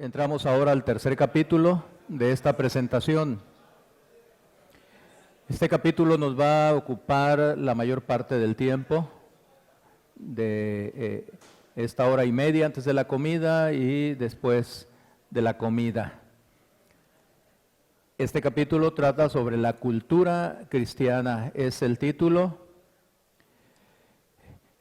Entramos ahora al tercer capítulo de esta presentación. Este capítulo nos va a ocupar la mayor parte del tiempo de esta hora y media antes de la comida y después de la comida. Este capítulo trata sobre la cultura cristiana, es el título.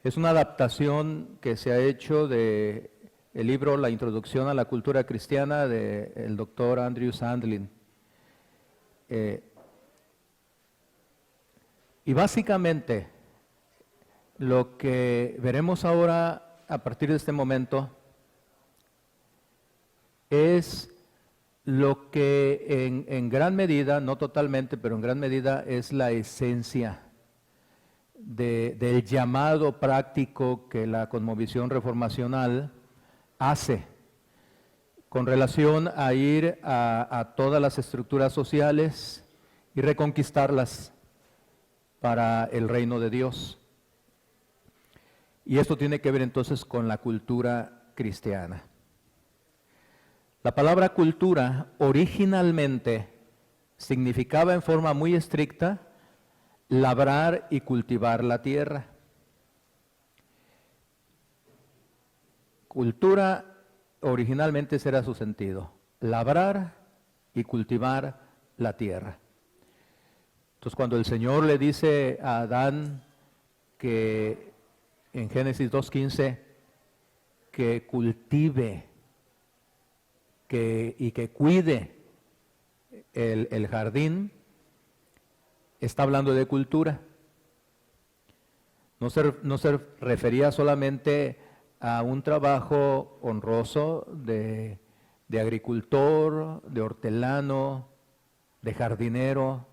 Es una adaptación que se ha hecho de el libro La Introducción a la Cultura Cristiana del doctor Andrew Sandlin. Y básicamente lo que veremos ahora a partir de este momento es lo que en gran medida, no totalmente, pero en gran medida es la esencia del llamado práctico que la cosmovisión reformacional hace con relación a ir a todas las estructuras sociales y reconquistarlas para el reino de Dios. Y esto tiene que ver entonces con la cultura cristiana. La palabra cultura originalmente significaba en forma muy estricta labrar y cultivar la tierra. Cultura originalmente ese era su sentido, labrar y cultivar la tierra. Entonces cuando el Señor le dice a Adán que en Génesis 2:15 que cultive y que cuide el jardín, está hablando de cultura. No se refería solamente a un trabajo honroso de agricultor, de hortelano, de jardinero,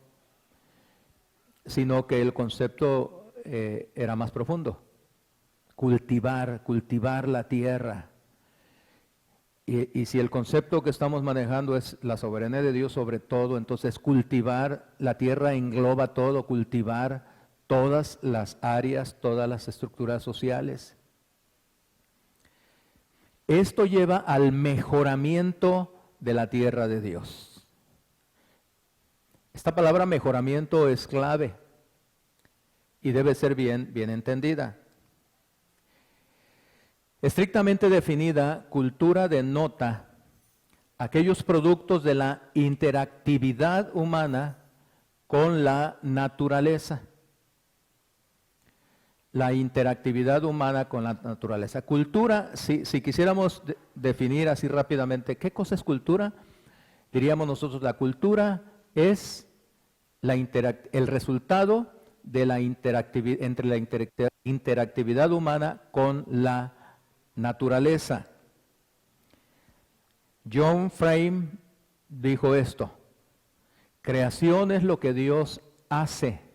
sino que el concepto era más profundo. Cultivar la tierra. Y si el concepto que estamos manejando es la soberanía de Dios sobre todo, entonces cultivar la tierra engloba todo, cultivar todas las áreas, todas las estructuras sociales. Esto lleva al mejoramiento de la tierra de Dios. Esta palabra mejoramiento es clave y debe ser bien entendida. Estrictamente definida, cultura denota aquellos productos de la interactividad humana con la naturaleza. La interactividad humana con la naturaleza. Cultura, si quisiéramos definir así rápidamente, ¿qué cosa es cultura? Diríamos nosotros, la cultura es el resultado de la entre la interactividad humana con la naturaleza. John Frame dijo esto: creación es lo que Dios hace.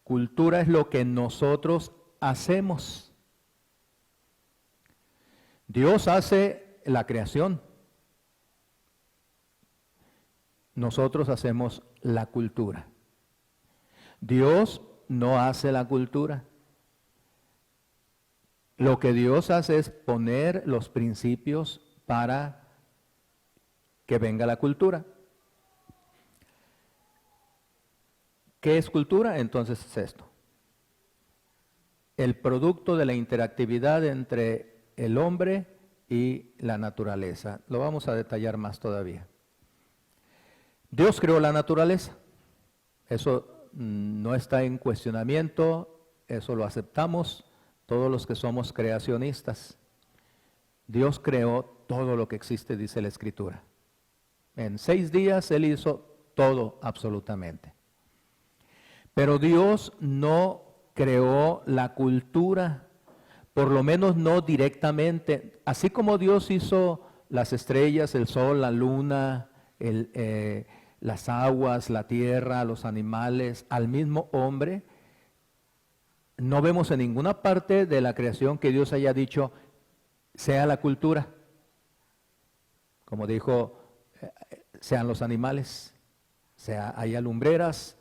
Cultura es lo que nosotros hacemos. Dios hace la creación. Nosotros hacemos la cultura. Dios no hace la cultura. Lo que Dios hace es poner los principios para que venga la cultura. ¿Qué es cultura? Entonces es esto: el producto de la interactividad entre el hombre y la naturaleza. Lo vamos a detallar más todavía. Dios creó la naturaleza. Eso no está en cuestionamiento, eso lo aceptamos todos los que somos creacionistas. Dios creó todo lo que existe, dice la Escritura. En 6 días Él hizo todo absolutamente. Pero Dios no creó la cultura, por lo menos no directamente. Así como Dios hizo las estrellas, el sol, la luna, las aguas, la tierra, los animales, al mismo hombre, no vemos en ninguna parte de la creación que Dios haya dicho, sea la cultura. Como dijo, sean los animales, haya lumbreras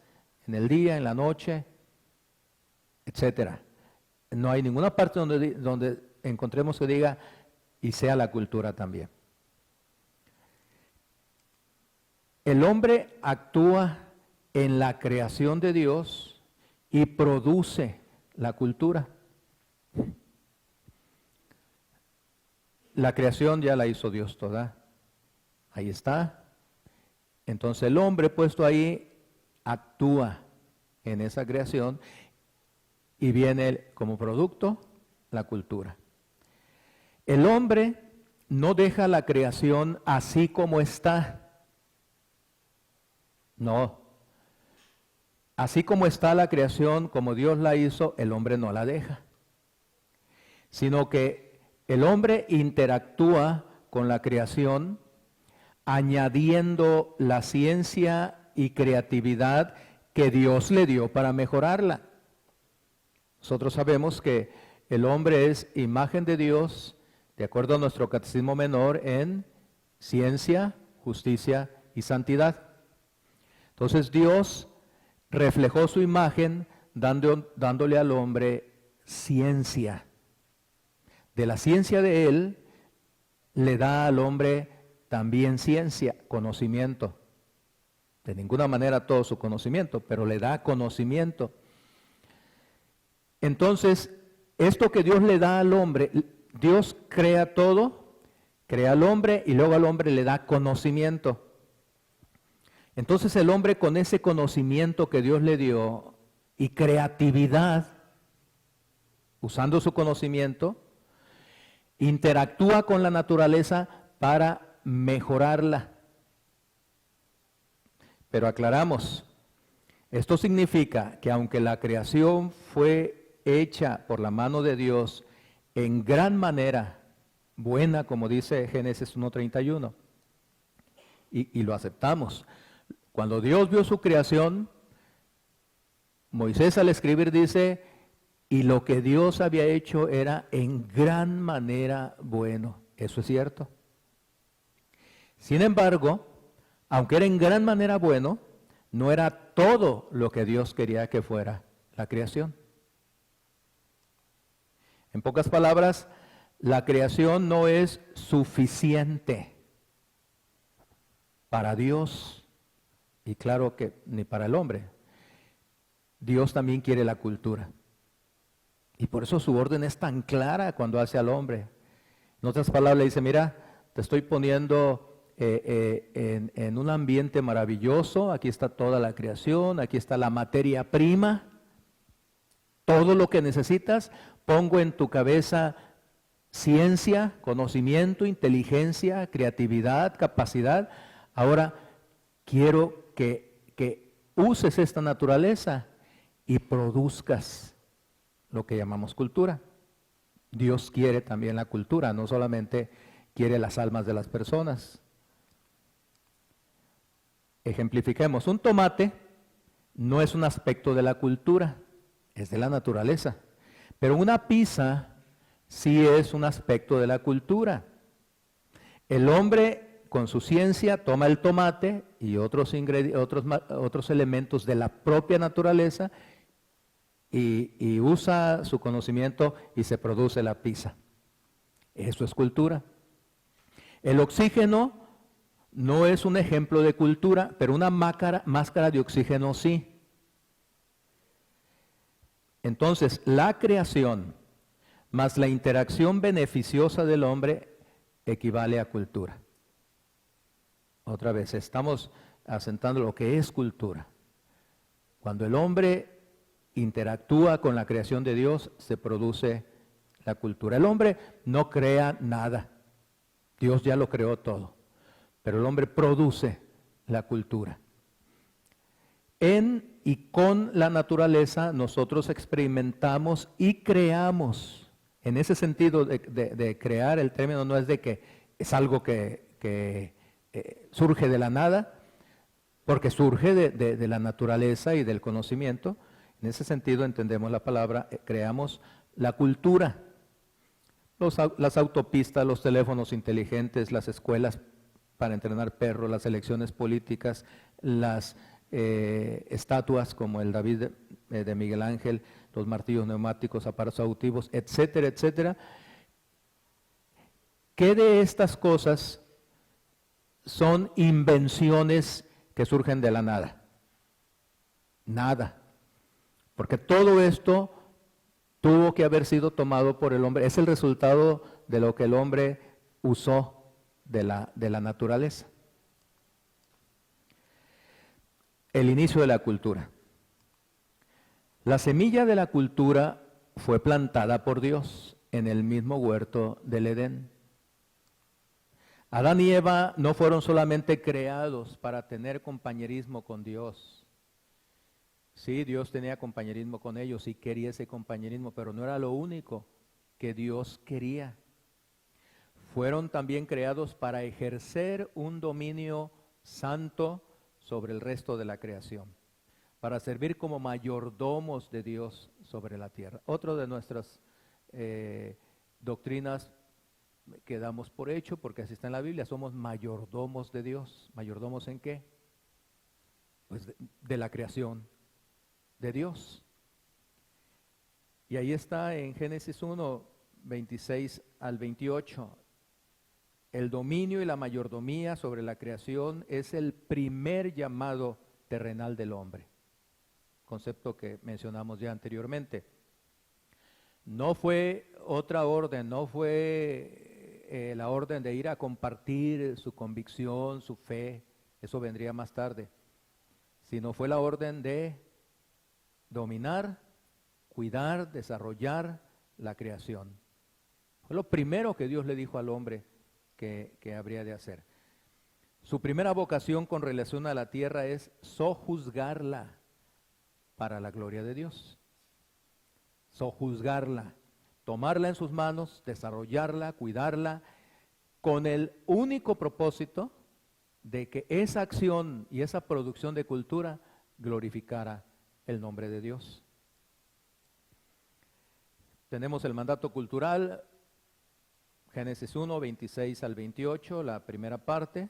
en el día, en la noche, etcétera. No hay ninguna parte donde encontremos que diga, y sea la cultura también. El hombre actúa en la creación de Dios y produce la cultura. La creación ya la hizo Dios toda. Ahí está. Entonces el hombre puesto ahí actúa en esa creación y viene como producto la cultura. El hombre no deja la creación así como está. No. Así como está la creación, como Dios la hizo, el hombre no la deja. Sino que el hombre interactúa con la creación añadiendo la ciencia y creatividad que Dios le dio para mejorarla. Nosotros sabemos que el hombre es imagen de Dios, de acuerdo a nuestro catecismo menor, en ciencia, justicia y santidad. Entonces Dios reflejó su imagen dándole al hombre ciencia. De la ciencia de él le da al hombre también ciencia, conocimiento. De ninguna manera todo su conocimiento, pero le da conocimiento. Entonces, esto que Dios le da al hombre, Dios crea todo, crea al hombre y luego al hombre le da conocimiento. Entonces el hombre con ese conocimiento que Dios le dio y creatividad, usando su conocimiento, interactúa con la naturaleza para mejorarla. Pero aclaramos, esto significa que aunque la creación fue hecha por la mano de Dios en gran manera buena, como dice Génesis 1:31, y lo aceptamos. Cuando Dios vio su creación, Moisés al escribir dice, y lo que Dios había hecho era en gran manera bueno. Eso es cierto. Sin embargo, aunque era en gran manera bueno, no era todo lo que Dios quería que fuera la creación. En pocas palabras, la creación no es suficiente para Dios y claro que ni para el hombre. Dios también quiere la cultura. Y por eso su orden es tan clara cuando hace al hombre. En otras palabras le dice, mira, te estoy poniendo en un ambiente maravilloso, aquí está toda la creación, aquí está la materia prima, todo lo que necesitas, pongo en tu cabeza ciencia, conocimiento, inteligencia, creatividad, capacidad. Ahora quiero que uses esta naturaleza y produzcas lo que llamamos cultura. Dios quiere también la cultura, no solamente quiere las almas de las personas. Ejemplifiquemos, un tomate no es un aspecto de la cultura, es de la naturaleza. Pero una pizza sí es un aspecto de la cultura. El hombre con su ciencia toma el tomate y otros elementos de la propia naturaleza y usa su conocimiento y se produce la pizza. Eso es cultura. El oxígeno no es un ejemplo de cultura, pero una máscara de oxígeno sí. Entonces, la creación más la interacción beneficiosa del hombre equivale a cultura. Otra vez, estamos asentando lo que es cultura. Cuando el hombre interactúa con la creación de Dios, se produce la cultura. El hombre no crea nada. Dios ya lo creó todo. Pero el hombre produce la cultura. En y con la naturaleza nosotros experimentamos y creamos. En ese sentido de crear, el término no es de que es algo que surge de la nada, porque surge de la naturaleza y del conocimiento. En ese sentido entendemos la palabra, creamos la cultura. Las autopistas, los teléfonos inteligentes, las escuelas para entrenar perros, las elecciones políticas, las estatuas como el David de Miguel Ángel, los martillos neumáticos, aparatos auditivos, etcétera, etcétera. ¿Qué de estas cosas son invenciones que surgen de la nada. Nada. Porque todo esto tuvo que haber sido tomado por el hombre. Es el resultado de lo que el hombre usó de la naturaleza. El inicio de la cultura. La semilla de la cultura fue plantada por Dios en el mismo huerto del Edén. Adán y Eva no fueron solamente creados para tener compañerismo con Dios. Sí, Dios tenía compañerismo con ellos y quería ese compañerismo, pero no era lo único que Dios quería. Fueron también creados para ejercer un dominio santo sobre el resto de la creación, para servir como mayordomos de Dios sobre la tierra. Otra de nuestras doctrinas que damos por hecho, porque así está en la Biblia, somos mayordomos de Dios. ¿Mayordomos en qué? Pues de la creación de Dios. Y ahí está en Génesis 1, 26 al 28. El dominio y la mayordomía sobre la creación es el primer llamado terrenal del hombre. Concepto que mencionamos ya anteriormente. No fue otra orden, no fue la orden de ir a compartir su convicción, su fe, eso vendría más tarde, sino fue la orden de dominar, cuidar, desarrollar la creación. Fue lo primero que Dios le dijo al hombre que habría de hacer. Su primera vocación con relación a la tierra es sojuzgarla para la gloria de Dios. Sojuzgarla, tomarla en sus manos, desarrollarla, cuidarla, con el único propósito de que esa acción y esa producción de cultura glorificara el nombre de Dios. Tenemos el mandato cultural, Génesis 1, 26 al 28, la primera parte.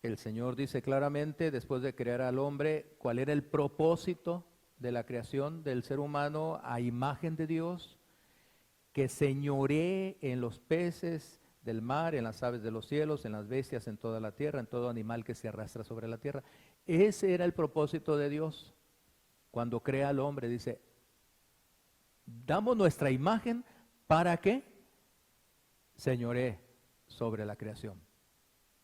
El Señor dice claramente, después de crear al hombre, cuál era el propósito de la creación del ser humano a imagen de Dios, que señoree en los peces del mar, en las aves de los cielos, en las bestias, en toda la tierra, en todo animal que se arrastra sobre la tierra. Ese era el propósito de Dios. Cuando crea al hombre, dice, damos nuestra imagen para que señoree sobre la creación,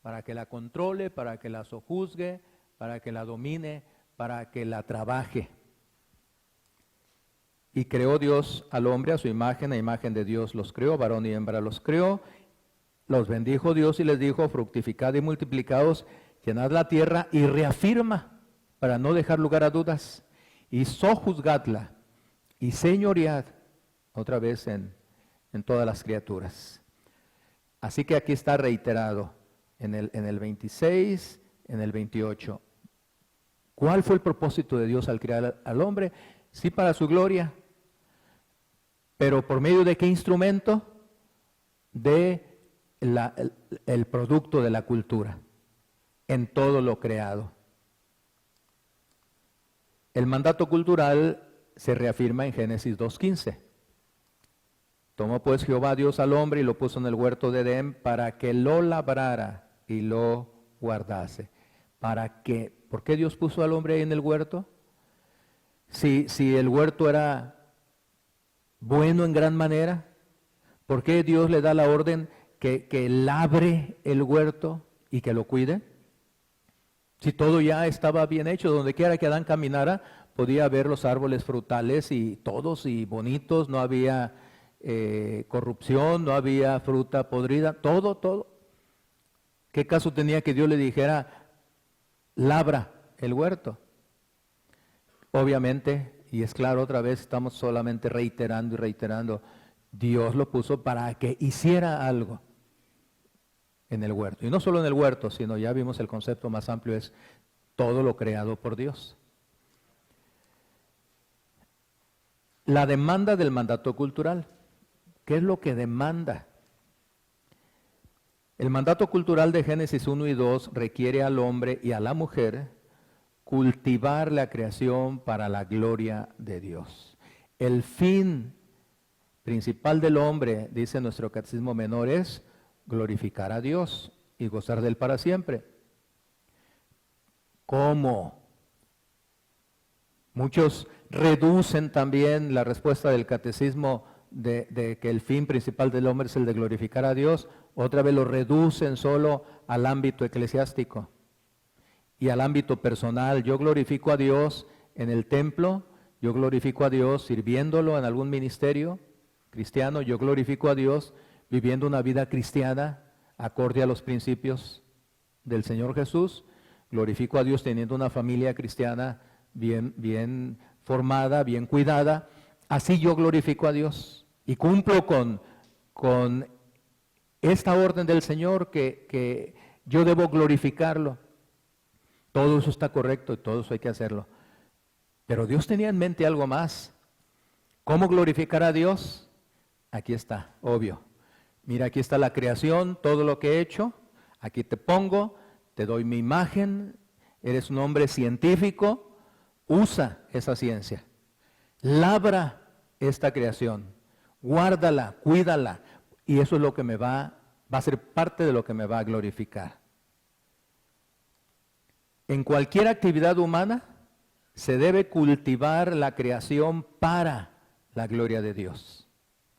para que la controle, para que la sojuzgue, para que la domine, para que la trabaje. Y creó Dios al hombre a su imagen, a imagen de Dios los creó, varón y hembra los creó. Los bendijo Dios y les dijo, fructificad y multiplicaos, llenad la tierra, y reafirma, para no dejar lugar a dudas, y sojuzgadla, y señoread, otra vez en todas las criaturas. Así que aquí está reiterado, en el 26, en el 28. ¿Cuál fue el propósito de Dios al crear al hombre? Sí, para su gloria. ¿Pero por medio de qué instrumento? De el producto de la cultura, en todo lo creado. El mandato cultural se reafirma en Génesis 2:15. Tomó pues Jehová Dios al hombre y lo puso en el huerto de Edén para que lo labrara y lo guardase. ¿Por qué Dios puso al hombre ahí en el huerto? Si el huerto era bueno en gran manera, ¿por qué Dios le da la orden que labre el huerto y que lo cuide? Si todo ya estaba bien hecho, donde quiera que Adán caminara, podía ver los árboles frutales y todos y bonitos, no había corrupción, no había fruta podrida, todo. ¿Qué caso tenía que Dios le dijera, labra el huerto? Obviamente, y es claro, otra vez estamos solamente reiterando y reiterando, Dios lo puso para que hiciera algo en el huerto. Y no solo en el huerto, sino ya vimos el concepto más amplio, es todo lo creado por Dios. La demanda del mandato cultural. ¿Qué es lo que demanda? El mandato cultural de Génesis 1 y 2 requiere al hombre y a la mujer cultivar la creación para la gloria de Dios. El fin principal del hombre, dice nuestro Catecismo Menor, es glorificar a Dios y gozar de Él para siempre. ¿Cómo? Muchos reducen también la respuesta del catecismo de que el fin principal del hombre es el de glorificar a Dios. Otra vez lo reducen solo al ámbito eclesiástico y al ámbito personal. Yo glorifico a Dios en el templo, yo glorifico a Dios sirviéndolo en algún ministerio cristiano, yo glorifico a Dios viviendo una vida cristiana acorde a los principios del Señor Jesús, glorifico a Dios teniendo una familia cristiana bien formada, bien cuidada. Así yo glorifico a Dios y cumplo con esta orden del Señor que yo debo glorificarlo. Todo eso está correcto y todo eso hay que hacerlo. Pero Dios tenía en mente algo más. ¿Cómo glorificar a Dios? Aquí está, obvio. Mira, aquí está la creación, todo lo que he hecho. Aquí te pongo, te doy mi imagen. Eres un hombre científico. Usa esa ciencia. Labra esta creación. Guárdala, cuídala. Y eso es lo que va a ser parte de lo que me va a glorificar. En cualquier actividad humana se debe cultivar la creación para la gloria de Dios.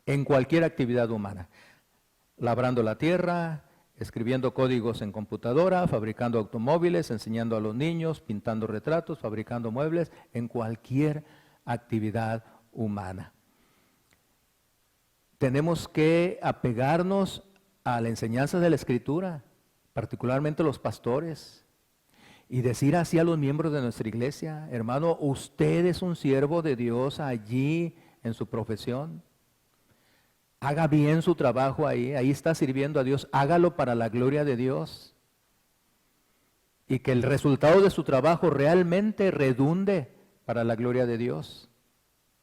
En cualquier actividad humana. Labrando la tierra, escribiendo códigos en computadora, fabricando automóviles, enseñando a los niños, pintando retratos, fabricando muebles, en cualquier actividad humana. Tenemos que apegarnos a la enseñanza de la Escritura, particularmente los pastores, y decir así a los miembros de nuestra iglesia: hermano, usted es un siervo de Dios allí en su profesión. Haga bien su trabajo ahí está sirviendo a Dios, hágalo para la gloria de Dios. Y que el resultado de su trabajo realmente redunde para la gloria de Dios.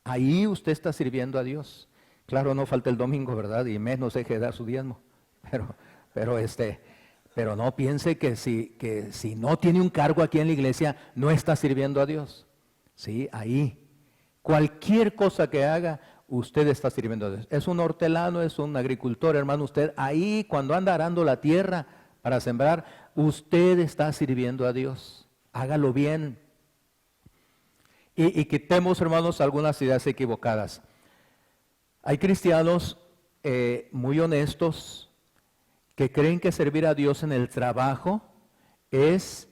Ahí usted está sirviendo a Dios. Claro, no falta el domingo, ¿verdad? Y menos deje de dar su diezmo. Pero no piense que si no tiene un cargo aquí en la iglesia, no está sirviendo a Dios. Sí, ahí. Cualquier cosa que haga, usted está sirviendo a Dios. Es un hortelano, es un agricultor, hermano, usted ahí cuando anda arando la tierra para sembrar, usted está sirviendo a Dios. Hágalo bien. Y quitemos, hermanos, algunas ideas equivocadas. Hay cristianos muy honestos que creen que servir a Dios en el trabajo es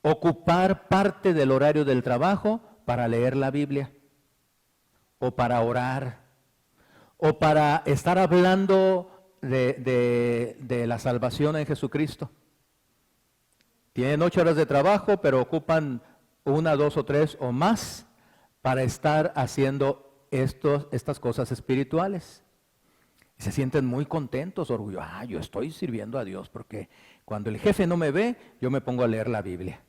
ocupar parte del horario del trabajo para leer la Biblia, o para orar, o para estar hablando de la salvación en Jesucristo. Tienen 8 horas de trabajo, pero ocupan 1, 2 o 3 o más para estar haciendo estas cosas espirituales. Y se sienten muy contentos, orgullosos. Yo estoy sirviendo a Dios porque cuando el jefe no me ve, yo me pongo a leer la Biblia.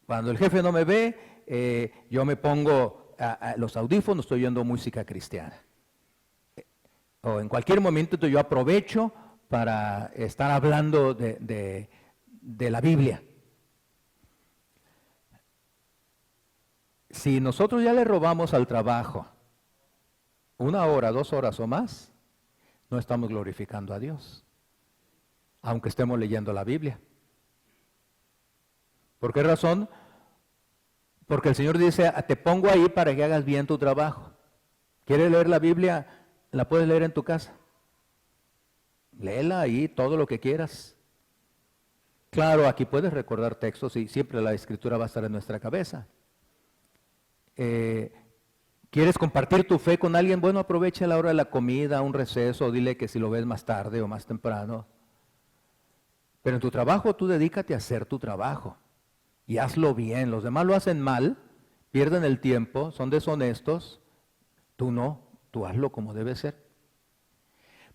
Cuando el jefe no me ve, yo me pongo los audífonos, estoy oyendo música cristiana. O en cualquier momento yo aprovecho para estar hablando de la Biblia. Si nosotros ya le robamos al trabajo 1 hora, 2 horas o más, no estamos glorificando a Dios, aunque estemos leyendo la Biblia. ¿Por qué razón? Porque el Señor dice: te pongo ahí para que hagas bien tu trabajo. ¿Quieres leer la Biblia? La puedes leer en tu casa. Léela ahí, todo lo que quieras. Claro, aquí puedes recordar textos y siempre la Escritura va a estar en nuestra cabeza. ¿Quieres compartir tu fe con alguien? Bueno, aprovecha la hora de la comida, un receso, dile que si lo ves más tarde o más temprano. Pero en tu trabajo tú dedícate a hacer tu trabajo y hazlo bien. Los demás lo hacen mal, pierden el tiempo, son deshonestos. Tú no, tú hazlo como debe ser.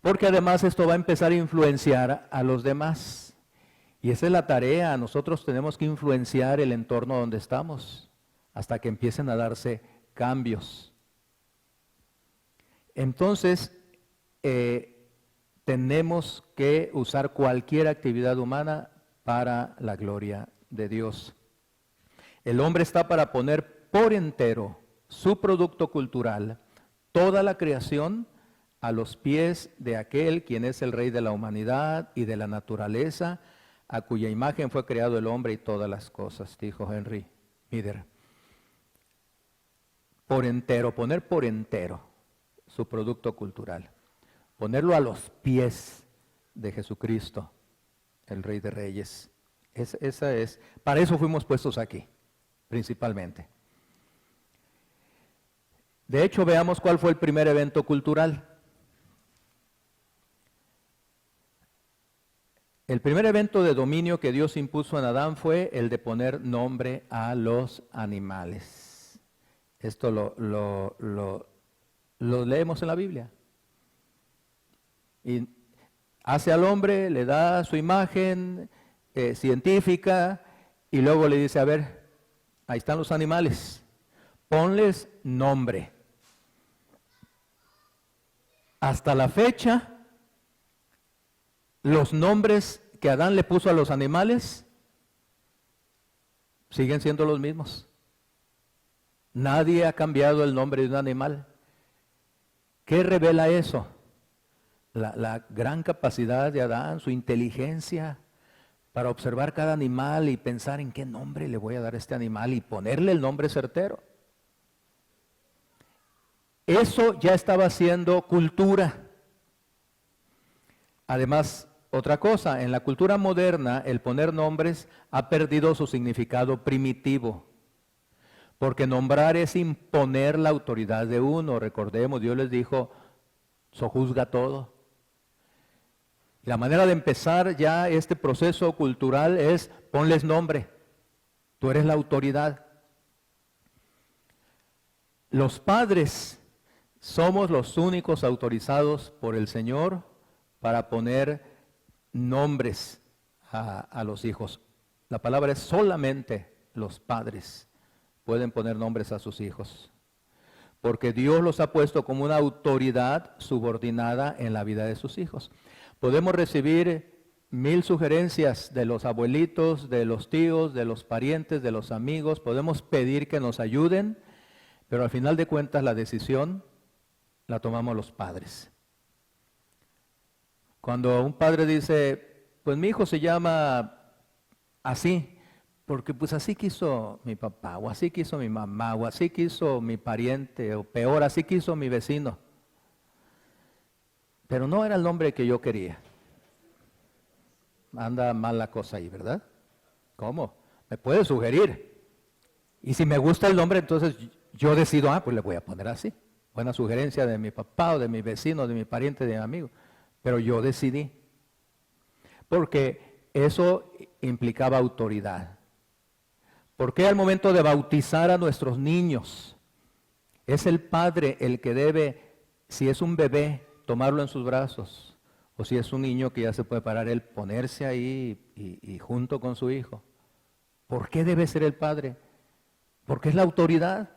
Porque además esto va a empezar a influenciar a los demás. Y esa es la tarea, nosotros tenemos que influenciar el entorno donde estamos hasta que empiecen a darse cambios. Entonces, tenemos que usar cualquier actividad humana para la gloria de Dios. El hombre está para poner por entero su producto cultural, toda la creación, a los pies de aquel quien es el Rey de la humanidad y de la naturaleza, a cuya imagen fue creado el hombre y todas las cosas, dijo Henry Mider. Por entero, poner por entero su producto cultural, ponerlo a los pies de Jesucristo, el Rey de Reyes. Para eso fuimos puestos aquí, principalmente. De hecho, veamos cuál fue el primer evento cultural. El primer evento de dominio que Dios impuso en Adán fue el de poner nombre a los animales. Esto lo leemos en la Biblia. Y hace al hombre, le da su imagen científica y luego le dice, a ver, ahí están los animales, ponles nombre. Hasta la fecha, los nombres que Adán le puso a los animales siguen siendo los mismos. Nadie ha cambiado el nombre de un animal. ¿Qué revela eso? La gran capacidad de Adán, su inteligencia para observar cada animal y pensar en qué nombre le voy a dar a este animal y ponerle el nombre certero. Eso ya estaba siendo cultura. Además, otra cosa, en la cultura moderna el poner nombres ha perdido su significado primitivo, porque nombrar es imponer la autoridad de uno. Recordemos, Dios les dijo, sojuzga todo. La manera de empezar ya este proceso cultural es ponles nombre, tú eres la autoridad. Los padres somos los únicos autorizados por el Señor para poner nombres a los hijos. La palabra es solamente los padres pueden poner nombres a sus hijos, porque Dios los ha puesto como una autoridad subordinada en la vida de sus hijos. Podemos recibir 1000 sugerencias de los abuelitos, de los tíos, de los parientes, de los amigos, podemos pedir que nos ayuden, pero al final de cuentas la decisión la tomamos los padres. Cuando un padre dice, pues mi hijo se llama así, porque pues así quiso mi papá, o así quiso mi mamá, o así quiso mi pariente, o peor, así quiso mi vecino. Pero no era el nombre que yo quería. Anda mal la cosa ahí, ¿verdad? ¿Cómo? Me puede sugerir. Y si me gusta el nombre, entonces yo decido, pues le voy a poner así. Buena sugerencia de mi papá, o de mi vecino, de mi pariente, de mi amigo. Pero yo decidí, porque eso implicaba autoridad. ¿Por qué al momento de bautizar a nuestros niños es el padre el que debe, si es un bebé, tomarlo en sus brazos? O si es un niño que ya se puede parar, él ponerse ahí y junto con su hijo. ¿Por qué debe ser el padre? Porque es la autoridad.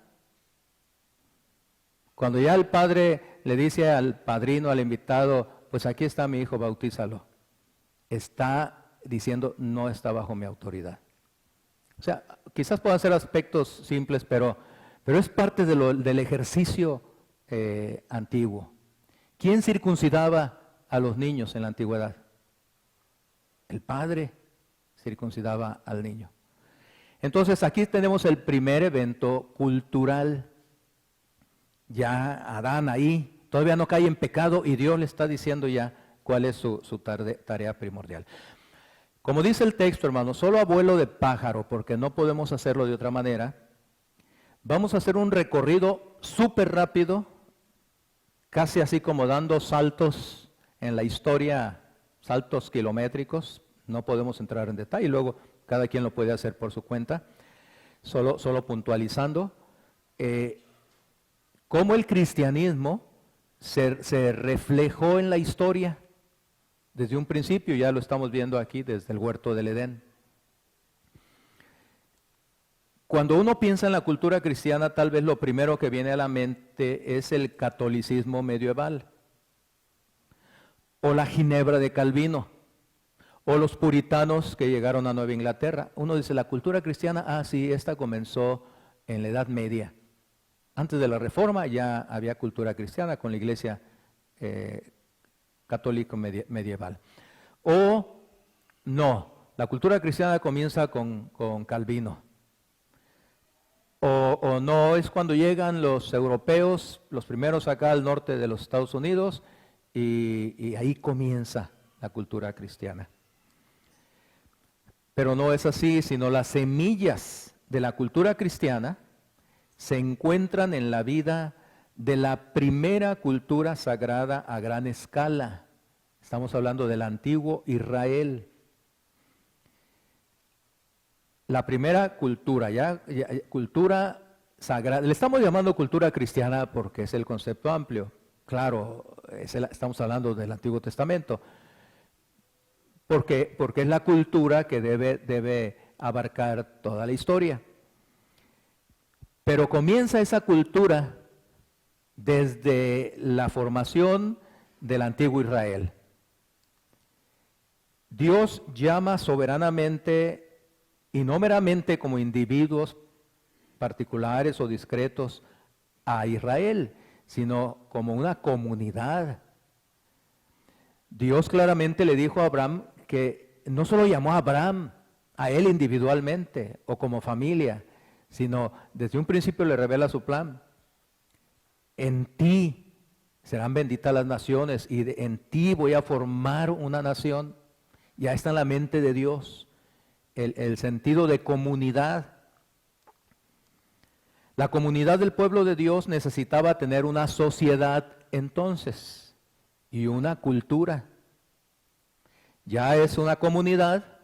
Cuando ya el padre le dice al padrino, al invitado, pues aquí está mi hijo, bautízalo. Está diciendo, no está bajo mi autoridad. O sea, quizás puedan ser aspectos simples, pero es parte del ejercicio antiguo. ¿Quién circuncidaba a los niños en la antigüedad? El padre circuncidaba al niño. Entonces aquí tenemos el primer evento cultural. Ya Adán ahí todavía no cae en pecado y Dios le está diciendo ya cuál es su tarea primordial. Como dice el texto, hermano, solo a vuelo de pájaro, porque no podemos hacerlo de otra manera, vamos a hacer un recorrido súper rápido, casi así como dando saltos en la historia, saltos kilométricos. No podemos entrar en detalle, luego cada quien lo puede hacer por su cuenta, solo puntualizando cómo el cristianismo se reflejó en la historia desde un principio. Ya lo estamos viendo aquí desde el huerto del Edén. Cuando uno piensa en la cultura cristiana, tal vez lo primero que viene a la mente es el catolicismo medieval, o la Ginebra de Calvino, o los puritanos que llegaron a Nueva Inglaterra. Uno dice, la cultura cristiana, sí, esta comenzó en la Edad Media. Antes de la Reforma ya había cultura cristiana con la iglesia católica medieval. O no, la cultura cristiana comienza con Calvino. O no es cuando llegan los europeos, los primeros acá al norte de los Estados Unidos, y ahí comienza la cultura cristiana. Pero no es así, sino las semillas de la cultura cristiana se encuentran en la vida de la primera cultura sagrada a gran escala. Estamos hablando del antiguo Israel. La primera cultura, cultura sagrada, le estamos llamando cultura cristiana porque es el concepto amplio. Claro, estamos hablando del Antiguo Testamento. Porque es la cultura que debe abarcar toda la historia. Pero comienza esa cultura desde la formación del antiguo Israel. Dios llama soberanamente y no meramente como individuos particulares o discretos a Israel, sino como una comunidad. Dios claramente le dijo a Abraham que no solo llamó a Abraham, a él individualmente o como familia, sino desde un principio le revela su plan. En ti serán benditas las naciones y en ti voy a formar una nación. Ya está en la mente de Dios el sentido de comunidad. La comunidad del pueblo de Dios necesitaba tener una sociedad entonces y una cultura. Ya es una comunidad,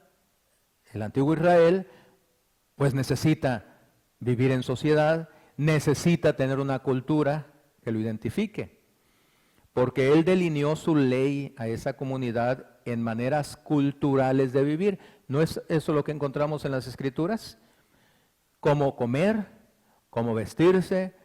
el antiguo Israel, pues necesita vivir en sociedad, necesita tener una cultura que lo identifique, porque Él delineó su ley a esa comunidad en maneras culturales de vivir. ¿No es eso lo que encontramos en las Escrituras? Cómo comer, cómo vestirse,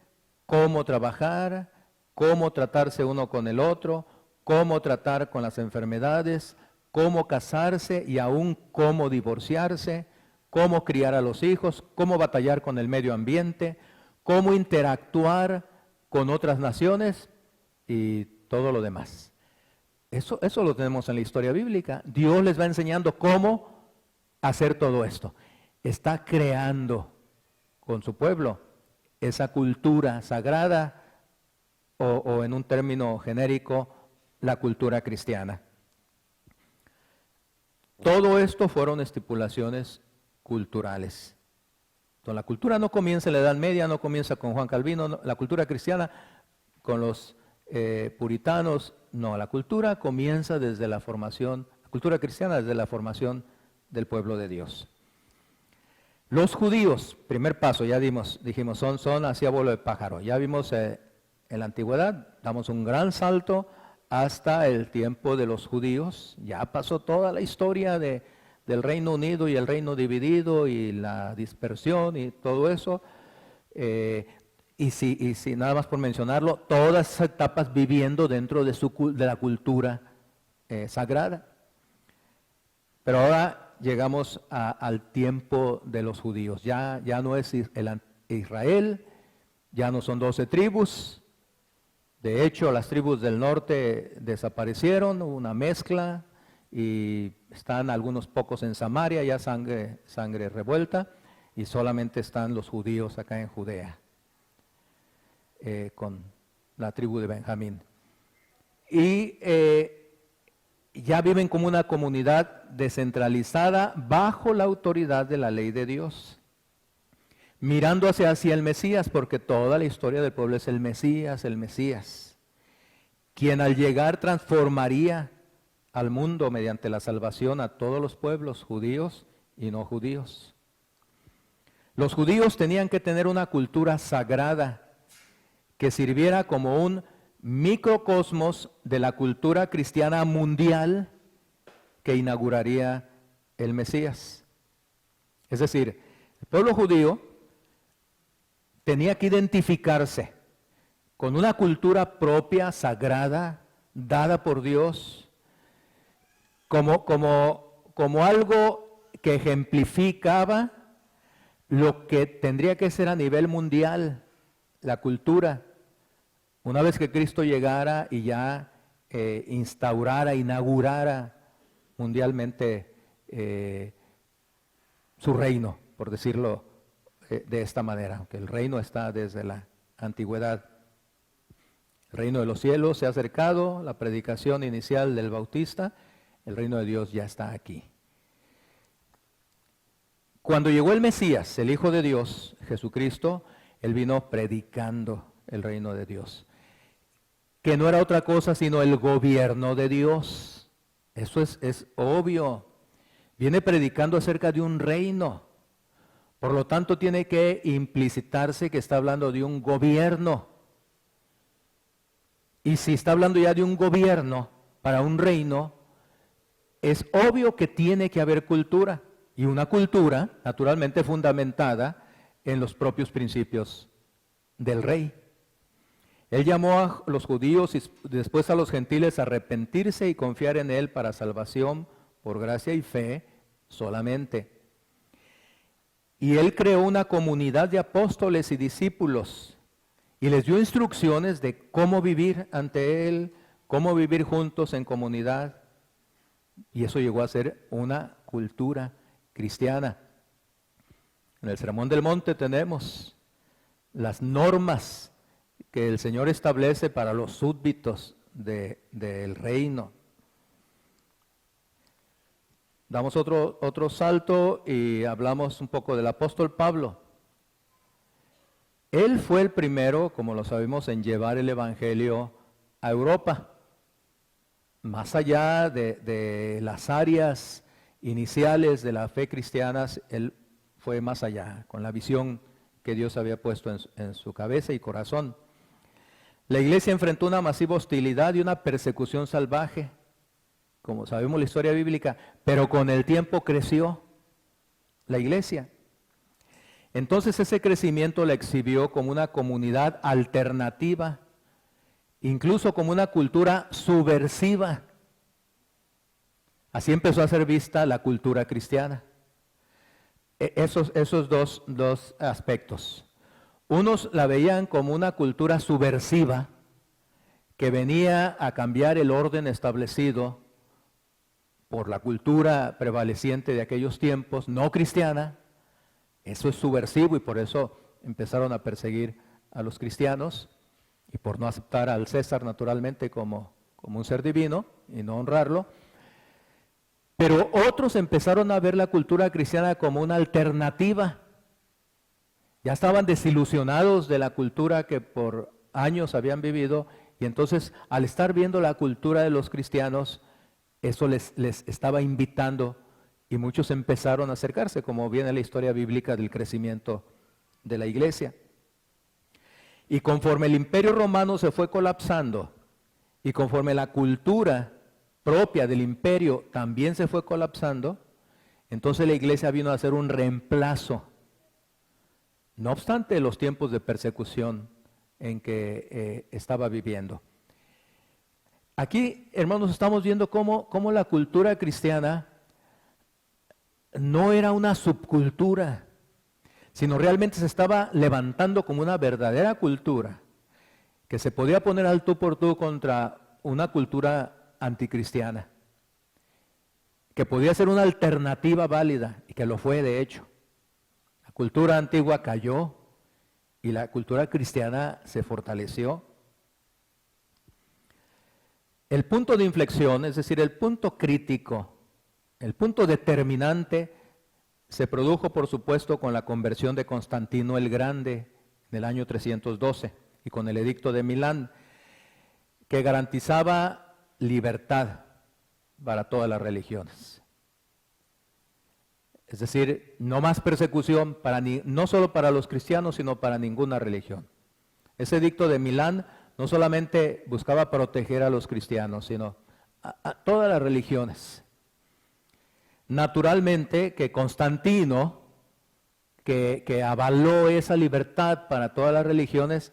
cómo trabajar, cómo tratarse uno con el otro, cómo tratar con las enfermedades, cómo casarse y aún cómo divorciarse, cómo criar a los hijos, cómo batallar con el medio ambiente, cómo interactuar con otras naciones y todo lo demás. Eso lo tenemos en la historia bíblica. Dios les va enseñando cómo hacer todo esto. Está creando con su pueblo esa cultura sagrada o en un término genérico, la cultura cristiana. Todo esto fueron estipulaciones culturales. Entonces, la cultura no comienza en la Edad Media, no comienza con Juan Calvino, no, la cultura cristiana con los puritanos, no, la cultura comienza desde la formación, la cultura cristiana desde la formación del pueblo de Dios. Los judíos, primer paso, ya dijimos, son así a vuelo de pájaro. Ya vimos en la antigüedad, damos un gran salto hasta el tiempo de los judíos. Ya pasó toda la historia del Reino Unido y el reino dividido y la dispersión y todo eso. Y si nada más por mencionarlo, todas esas etapas viviendo dentro de la cultura sagrada. Pero ahora llegamos al tiempo de los judíos. Ya no es Israel, ya no son 12 tribus. De hecho, las tribus del norte desaparecieron, hubo una mezcla y están algunos pocos en Samaria, ya sangre revuelta, y solamente están los judíos acá en Judea, con la tribu de Benjamín. Y ya viven como una comunidad descentralizada bajo la autoridad de la ley de Dios, mirando hacia el Mesías, porque toda la historia del pueblo es el Mesías, quien al llegar transformaría al mundo mediante la salvación a todos los pueblos, judíos y no judíos. Los judíos tenían que tener una cultura sagrada que sirviera como un microcosmos de la cultura cristiana mundial que inauguraría el Mesías. Es decir, el pueblo judío tenía que identificarse con una cultura propia, sagrada, dada por Dios, como algo que ejemplificaba lo que tendría que ser a nivel mundial, la cultura. Una vez que Cristo llegara y ya inaugurara mundialmente su reino, por decirlo de esta manera, que el reino está desde la antigüedad. El reino de los cielos se ha acercado, la predicación inicial del Bautista, el reino de Dios ya está aquí. Cuando llegó el Mesías, el Hijo de Dios, Jesucristo, Él vino predicando el reino de Dios, que no era otra cosa sino el gobierno de Dios. Eso es obvio. Viene predicando acerca de un reino. Por lo tanto, tiene que implicitarse que está hablando de un gobierno. Y si está hablando ya de un gobierno para un reino, es obvio que tiene que haber cultura. Y una cultura, naturalmente, fundamentada en los propios principios del rey. Él llamó a los judíos y después a los gentiles a arrepentirse y confiar en Él para salvación por gracia y fe solamente. Y Él creó una comunidad de apóstoles y discípulos y les dio instrucciones de cómo vivir ante Él, cómo vivir juntos en comunidad. Y eso llegó a ser una cultura cristiana. En el Sermón del Monte tenemos las normas que el Señor establece para los súbditos del reino. Damos otro salto y hablamos un poco del apóstol Pablo. Él fue el primero, como lo sabemos, en llevar el Evangelio a Europa. Más allá de las áreas iniciales de la fe cristiana, él fue más allá, con la visión que Dios había puesto en su cabeza y corazón. La iglesia enfrentó una masiva hostilidad y una persecución salvaje, como sabemos la historia bíblica, pero con el tiempo creció la iglesia. Entonces ese crecimiento la exhibió como una comunidad alternativa, incluso como una cultura subversiva. Así empezó a ser vista la cultura cristiana. Esos dos aspectos. Unos la veían como una cultura subversiva que venía a cambiar el orden establecido por la cultura prevaleciente de aquellos tiempos, no cristiana. Eso es subversivo y por eso empezaron a perseguir a los cristianos y por no aceptar al César naturalmente como un ser divino y no honrarlo. Pero otros empezaron a ver la cultura cristiana como una alternativa. Ya estaban desilusionados de la cultura que por años habían vivido y entonces al estar viendo la cultura de los cristianos, eso les estaba invitando y muchos empezaron a acercarse, como viene la historia bíblica del crecimiento de la iglesia. Y conforme el imperio romano se fue colapsando y conforme la cultura propia del imperio también se fue colapsando, entonces la iglesia vino a hacer un reemplazo. No obstante los tiempos de persecución en que estaba viviendo. Aquí, hermanos, estamos viendo cómo la cultura cristiana no era una subcultura, sino realmente se estaba levantando como una verdadera cultura, que se podía poner al tú por tú contra una cultura anticristiana, que podía ser una alternativa válida, y que lo fue de hecho. La cultura antigua cayó y la cultura cristiana se fortaleció. El punto de inflexión, es decir, el punto crítico, el punto determinante, se produjo por supuesto con la conversión de Constantino el Grande en el año 312 y con el edicto de Milán, que garantizaba libertad para todas las religiones. Es decir, no más persecución, no solo para los cristianos, sino para ninguna religión. Ese edicto de Milán no solamente buscaba proteger a los cristianos, sino a todas las religiones. Naturalmente que Constantino, que avaló esa libertad para todas las religiones,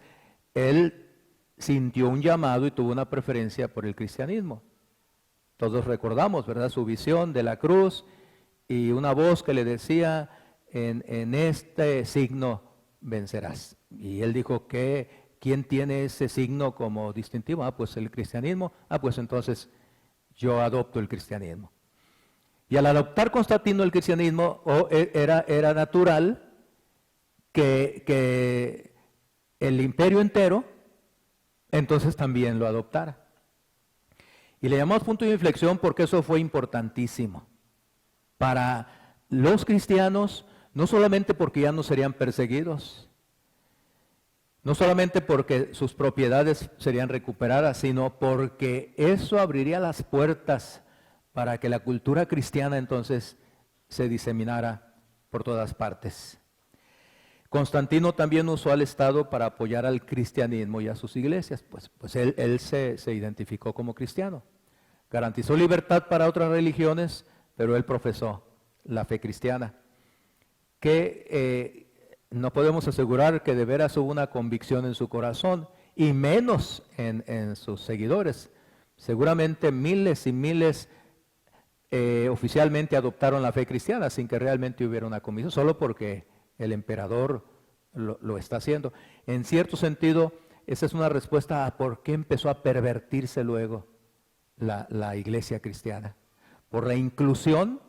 él sintió un llamado y tuvo una preferencia por el cristianismo. Todos recordamos, ¿verdad?, su visión de la cruz y una voz que le decía, en este signo vencerás. Y él dijo, ¿quién tiene ese signo como distintivo? Pues el cristianismo. Pues entonces yo adopto el cristianismo. Y al adoptar Constantino el cristianismo, era natural que el imperio entero entonces también lo adoptara. Y le llamamos punto de inflexión porque eso fue importantísimo para los cristianos, no solamente porque ya no serían perseguidos, no solamente porque sus propiedades serían recuperadas, sino porque eso abriría las puertas para que la cultura cristiana entonces se diseminara por todas partes. Constantino también usó al Estado para apoyar al cristianismo y a sus iglesias, pues él se identificó como cristiano. Garantizó libertad para otras religiones, pero él profesó la fe cristiana. Que no podemos asegurar que de veras hubo una convicción en su corazón, y menos en sus seguidores. Seguramente miles y miles oficialmente adoptaron la fe cristiana sin que realmente hubiera una convicción, solo porque el emperador lo está haciendo. En cierto sentido, esa es una respuesta a por qué empezó a pervertirse luego la iglesia cristiana. Por la inclusión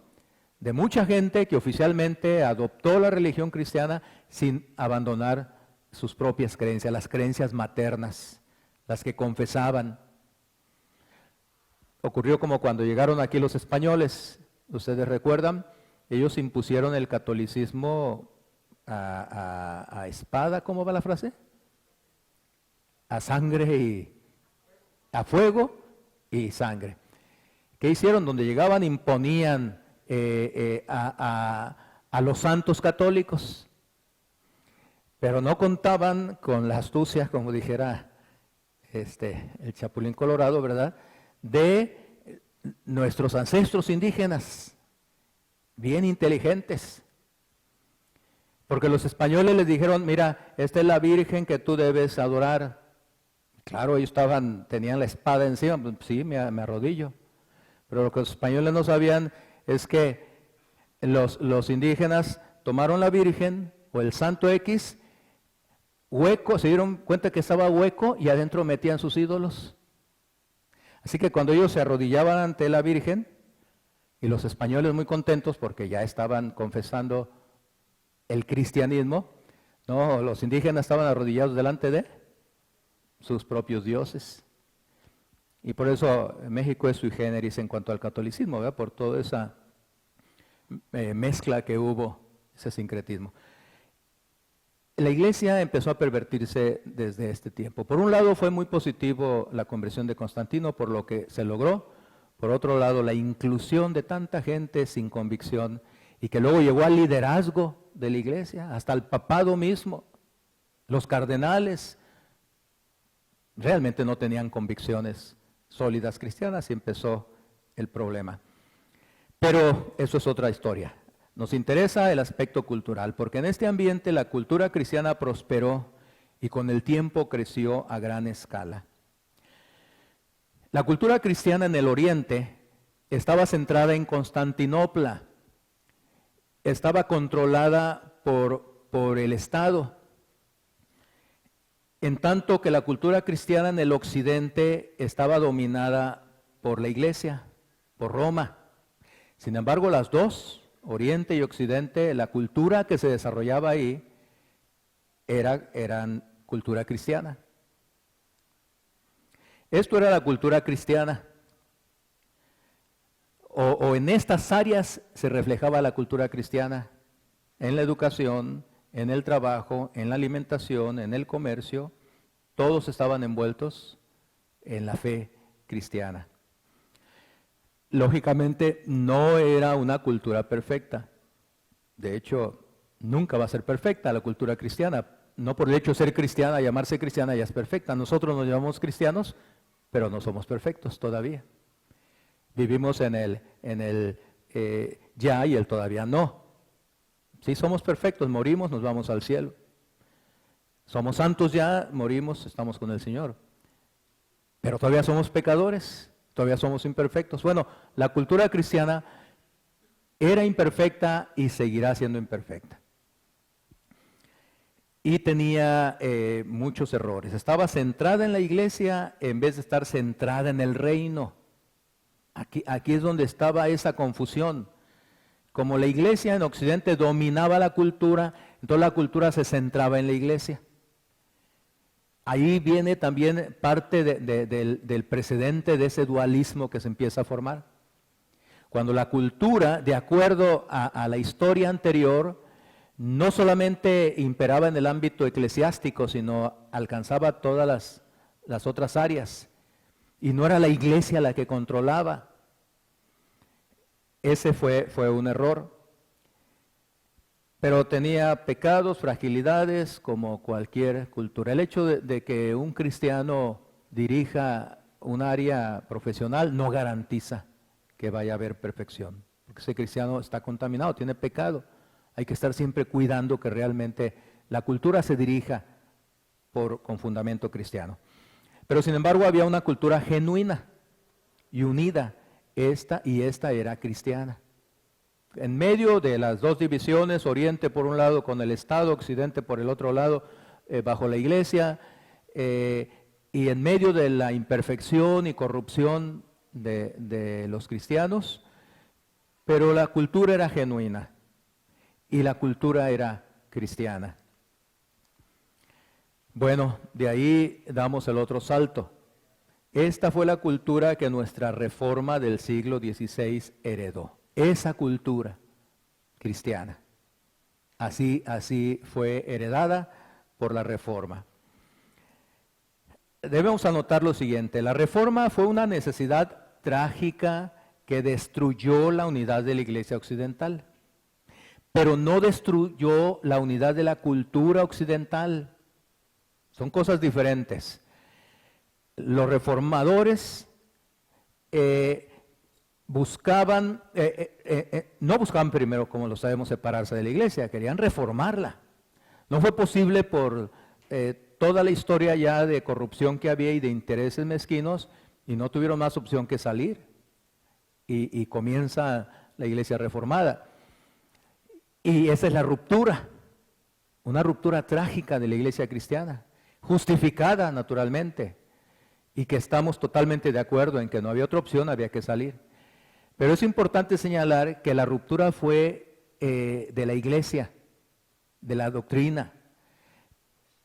de mucha gente que oficialmente adoptó la religión cristiana sin abandonar sus propias creencias, las creencias maternas, las que confesaban. Ocurrió como cuando llegaron aquí los españoles, ustedes recuerdan, ellos impusieron el catolicismo a espada, ¿cómo va la frase? A sangre y a fuego y sangre. ¿Qué hicieron? Donde llegaban imponían a los santos católicos, pero no contaban con la astucia, como dijera el Chapulín Colorado, ¿verdad?, de nuestros ancestros indígenas, bien inteligentes. Porque los españoles les dijeron, mira, esta es la Virgen que tú debes adorar. Claro, ellos tenían la espada encima, pues, sí, me arrodillo. Pero lo que los españoles no sabían es que los indígenas tomaron la Virgen o el Santo X, hueco, se dieron cuenta que estaba hueco y adentro metían sus ídolos. Así que cuando ellos se arrodillaban ante la Virgen, y los españoles muy contentos porque ya estaban confesando el cristianismo, no, los indígenas estaban arrodillados delante de sus propios dioses. Y por eso México es sui generis en cuanto al catolicismo, ¿verdad?, por toda esa mezcla que hubo, ese sincretismo. La iglesia empezó a pervertirse desde este tiempo. Por un lado fue muy positivo la conversión de Constantino por lo que se logró. Por otro lado, la inclusión de tanta gente sin convicción y que luego llegó al liderazgo de la iglesia, hasta el papado mismo. Los cardenales realmente no tenían convicciones sólidas cristianas y empezó el problema. Pero eso es otra historia. Nos interesa el aspecto cultural, porque en este ambiente la cultura cristiana prosperó y con el tiempo creció a gran escala. La cultura cristiana en el Oriente estaba centrada en Constantinopla, estaba controlada por el Estado, en tanto que la cultura cristiana en el Occidente estaba dominada por la Iglesia, por Roma. Sin embargo, las dos, Oriente y Occidente, la cultura que se desarrollaba ahí eran cultura cristiana. Esto era la cultura cristiana. O en estas áreas se reflejaba la cultura cristiana, en la educación, en el trabajo, en la alimentación, en el comercio, todos estaban envueltos en la fe cristiana. Lógicamente no era una cultura perfecta. De hecho, nunca va a ser perfecta la cultura cristiana. No por el hecho de ser cristiana, llamarse cristiana ya es perfecta. Nosotros nos llamamos cristianos, pero no somos perfectos todavía. Vivimos en el ya y el todavía no. Sí, somos perfectos, morimos, nos vamos al cielo. Somos santos ya, morimos, estamos con el Señor. Pero todavía somos pecadores, todavía somos imperfectos. Bueno, la cultura cristiana era imperfecta y seguirá siendo imperfecta. Y tenía muchos errores. Estaba centrada en la iglesia en vez de estar centrada en el reino. Aquí es donde estaba esa confusión. Como la iglesia en Occidente dominaba la cultura, entonces la cultura se centraba en la iglesia. Ahí viene también parte del precedente de ese dualismo que se empieza a formar. Cuando la cultura, de acuerdo a la historia anterior, no solamente imperaba en el ámbito eclesiástico, sino alcanzaba todas las otras áreas. Y no era la iglesia la que controlaba. Ese fue un error. Pero tenía pecados, fragilidades, como cualquier cultura. El hecho de que un cristiano dirija un área profesional no garantiza que vaya a haber perfección. Porque ese cristiano está contaminado, tiene pecado. Hay que estar siempre cuidando que realmente la cultura se dirija con fundamento cristiano. Pero sin embargo había una cultura genuina y unida. Esta era cristiana. En medio de las dos divisiones, Oriente por un lado con el Estado, Occidente por el otro lado, bajo la Iglesia, y en medio de la imperfección y corrupción de los cristianos, pero la cultura era genuina y la cultura era cristiana. Bueno, de ahí damos el otro salto. Esta fue la cultura que nuestra reforma del siglo XVI heredó. Esa cultura cristiana. Así fue heredada por la reforma. Debemos anotar lo siguiente: la reforma fue una necesidad trágica que destruyó la unidad de la Iglesia occidental, pero no destruyó la unidad de la cultura occidental. Son cosas diferentes. Los reformadores no buscaban primero, como lo sabemos, separarse de la iglesia, querían reformarla. No fue posible por toda la historia ya de corrupción que había y de intereses mezquinos, y no tuvieron más opción que salir. Y comienza la iglesia reformada. Y esa es la ruptura, una ruptura trágica de la iglesia cristiana, justificada naturalmente, y que estamos totalmente de acuerdo en que no había otra opción, había que salir. Pero es importante señalar que la ruptura fue de la iglesia, de la doctrina,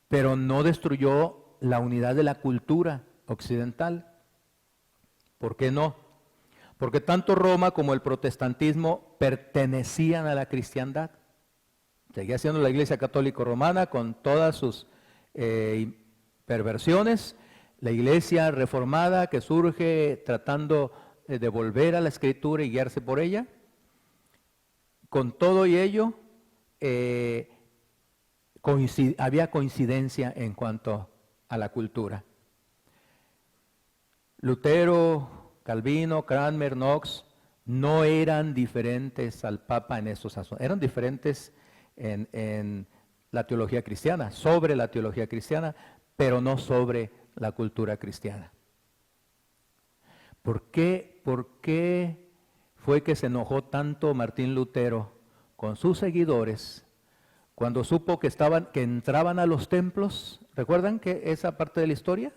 pero no destruyó la unidad de la cultura occidental. ¿Por qué no? Porque tanto Roma como el protestantismo pertenecían a la cristiandad. Seguía siendo la Iglesia Católica Romana con todas sus perversiones, la Iglesia Reformada que surge tratando de volver a la Escritura y guiarse por ella. Con todo y ello, había coincidencia en cuanto a la cultura. Lutero, Calvino, Cranmer, Knox no eran diferentes al Papa en estos asuntos, eran diferentes en la teología cristiana, sobre la teología cristiana, pero no sobre la cultura cristiana. ¿Por qué fue que se enojó tanto Martín Lutero con sus seguidores cuando supo que entraban a los templos? ¿Recuerdan que esa parte de la historia?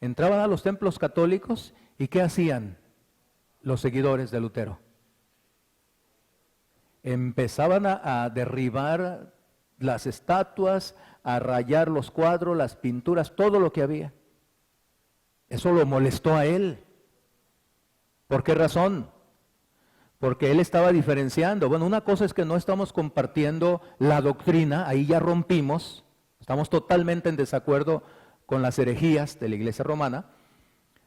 Entraban a los templos católicos y ¿qué hacían los seguidores de Lutero? Empezaban a derribar las estatuas, a rayar los cuadros, las pinturas, todo lo que había. Eso lo molestó a él. ¿Por qué razón? Porque él estaba diferenciando. Bueno, una cosa es que no estamos compartiendo la doctrina, ahí ya rompimos, estamos totalmente en desacuerdo con las herejías de la Iglesia romana,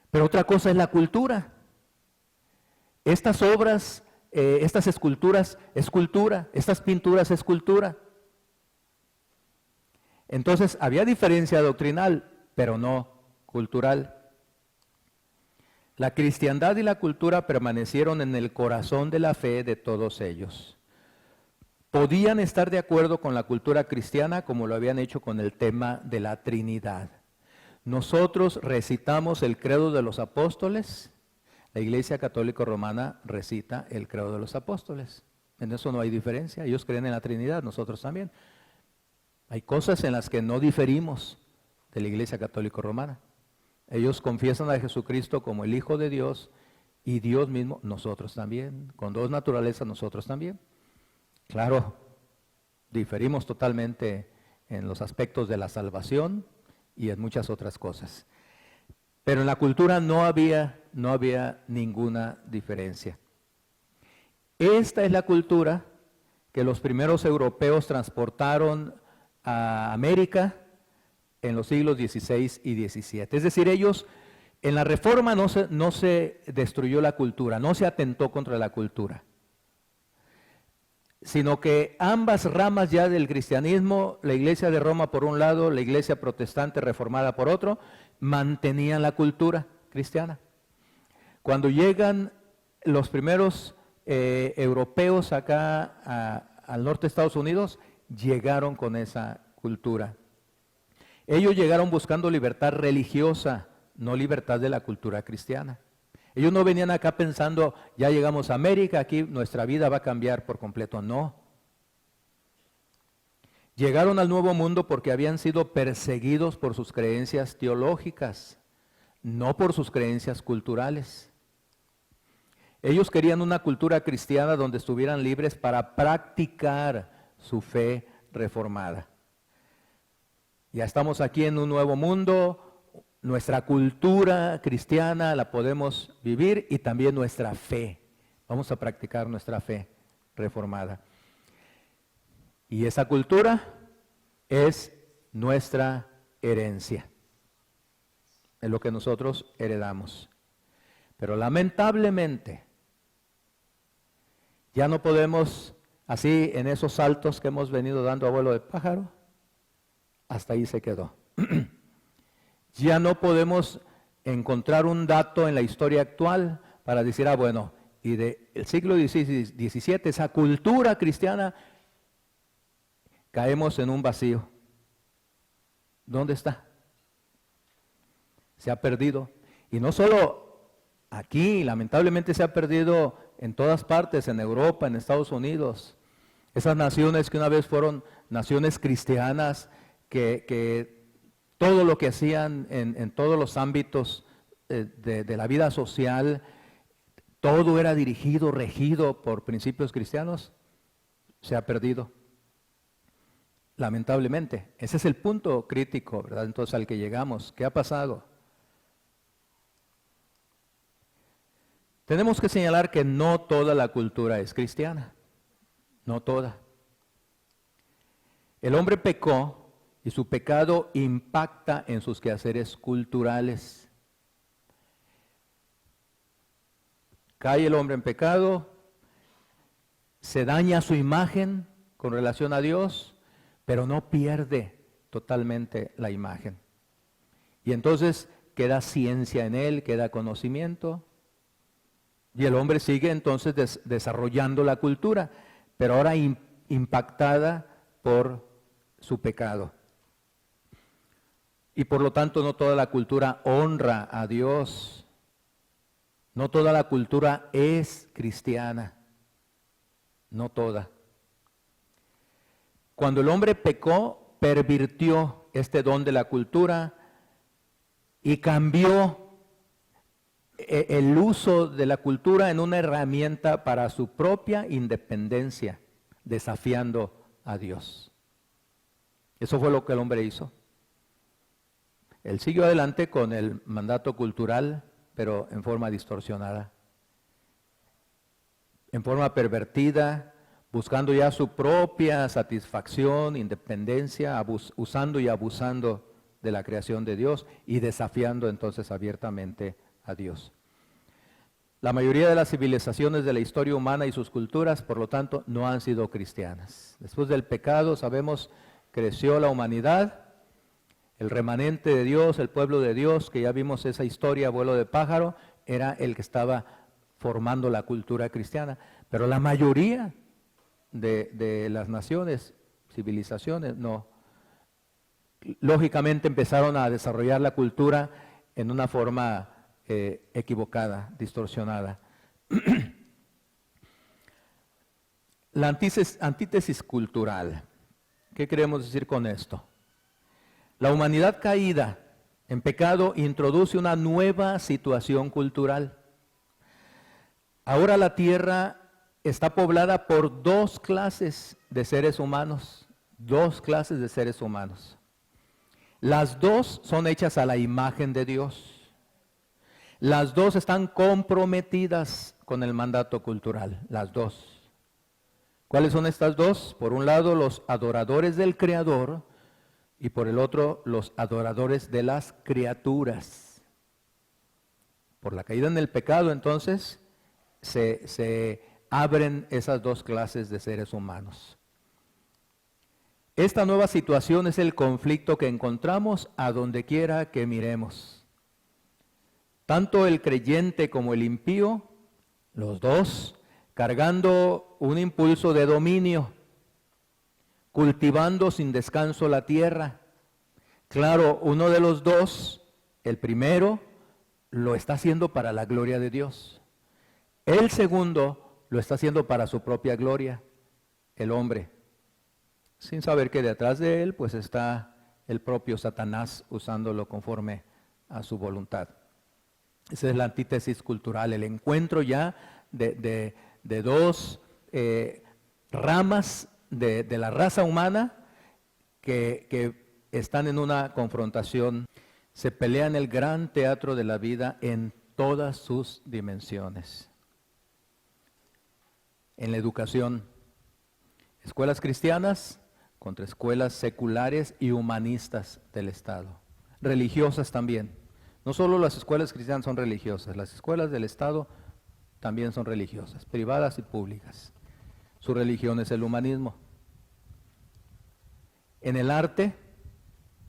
pero otra cosa es la cultura. Estas obras, estas esculturas es cultura, estas pinturas es cultura. Entonces había diferencia doctrinal, pero no cultural. La cristiandad y la cultura permanecieron en el corazón de la fe de todos ellos. Podían estar de acuerdo con la cultura cristiana como lo habían hecho con el tema de la Trinidad. Nosotros recitamos el credo de los apóstoles, la Iglesia Católica Romana recita el credo de los apóstoles. En eso no hay diferencia, ellos creen en la Trinidad, nosotros también. Hay cosas en las que no diferimos de la Iglesia Católica Romana. Ellos confiesan a Jesucristo como el Hijo de Dios Y Dios mismo, nosotros también. Con dos naturalezas, nosotros también. Claro, diferimos totalmente en los aspectos de la salvación y en muchas otras cosas. Pero en la cultura no había ninguna diferencia. Esta es la cultura que los primeros europeos transportaron a América en los siglos XVI y XVII. Es decir, ellos, en la Reforma no se destruyó la cultura, no se atentó contra la cultura, sino que ambas ramas ya del cristianismo, la Iglesia de Roma por un lado, la Iglesia protestante reformada por otro, mantenían la cultura cristiana. Cuando llegan los primeros europeos acá al norte de Estados Unidos, llegaron con esa cultura. Ellos llegaron buscando libertad religiosa, no libertad de la cultura cristiana. Ellos no venían acá pensando, ya llegamos a América, aquí nuestra vida va a cambiar por completo. No. Llegaron al Nuevo Mundo porque habían sido perseguidos por sus creencias teológicas, no por sus creencias culturales. Ellos querían una cultura cristiana donde estuvieran libres para practicar su fe reformada. Ya estamos aquí en un nuevo mundo, nuestra cultura cristiana la podemos vivir y también nuestra fe. Vamos a practicar nuestra fe reformada. Y esa cultura es nuestra herencia, es lo que nosotros heredamos. Pero lamentablemente, ya no podemos, así en esos saltos que hemos venido dando a vuelo de pájaro, hasta ahí se quedó. Ya no podemos encontrar un dato en la historia actual para decir, bueno, y del siglo XVII, esa cultura cristiana, caemos en un vacío. ¿Dónde está? Se ha perdido. Y no solo aquí, lamentablemente se ha perdido en todas partes, en Europa, en Estados Unidos. Esas naciones que una vez fueron naciones cristianas, que todo lo que hacían en todos los ámbitos de la vida social, todo era dirigido, regido por principios cristianos, se ha perdido. Lamentablemente, ese es el punto crítico, ¿verdad? Entonces al que llegamos, ¿qué ha pasado? Tenemos que señalar que no toda la cultura es cristiana, no toda. El hombre pecó y su pecado impacta en sus quehaceres culturales. Cae el hombre en pecado, se daña su imagen con relación a Dios, pero no pierde totalmente la imagen. Y entonces queda ciencia en él, queda conocimiento, y el hombre sigue entonces desarrollando la cultura, pero ahora impactada por su pecado. Y por lo tanto no toda la cultura honra a Dios, no toda la cultura es cristiana, no toda. Cuando el hombre pecó, pervirtió este don de la cultura y cambió el uso de la cultura en una herramienta para su propia independencia, desafiando a Dios. Eso fue lo que el hombre hizo. Él siguió adelante con el mandato cultural, pero en forma distorsionada, en forma pervertida, buscando ya su propia satisfacción, independencia, usando y abusando de la creación de Dios y desafiando entonces abiertamente a Dios. La mayoría de las civilizaciones de la historia humana y sus culturas, por lo tanto, no han sido cristianas. Después del pecado, sabemos, creció la humanidad, el remanente de Dios, el pueblo de Dios, que ya vimos esa historia, vuelo de pájaro, era el que estaba formando la cultura cristiana. Pero la mayoría de las naciones, civilizaciones, no. Lógicamente empezaron a desarrollar la cultura en una forma equivocada, distorsionada. La antítesis cultural. ¿Qué queremos decir con esto? La humanidad caída en pecado introduce una nueva situación cultural. Ahora la tierra está poblada por dos clases de seres humanos, dos clases de seres humanos. Las dos son hechas a la imagen de Dios. Las dos están comprometidas con el mandato cultural, las dos. ¿Cuáles son estas dos? Por un lado, los adoradores del Creador y por el otro, los adoradores de las criaturas. Por la caída en el pecado, entonces, se abren esas dos clases de seres humanos. Esta nueva situación es el conflicto que encontramos a donde quiera que miremos. Tanto el creyente como el impío, los dos, cargando un impulso de dominio, cultivando sin descanso la tierra. Claro, uno de los dos, el primero, lo está haciendo para la gloria de Dios. El segundo lo está haciendo para su propia gloria, el hombre, sin saber que detrás de él pues está el propio Satanás usándolo conforme a su voluntad. Esa es la antítesis cultural, el encuentro ya de dos ramas de la raza humana que están en una confrontación. Se pelea en el gran teatro de la vida en todas sus dimensiones. En la educación, escuelas cristianas contra escuelas seculares y humanistas del Estado. Religiosas también. No solo las escuelas cristianas son religiosas, las escuelas del Estado también son religiosas, privadas y públicas. Su religión es el humanismo. En el arte,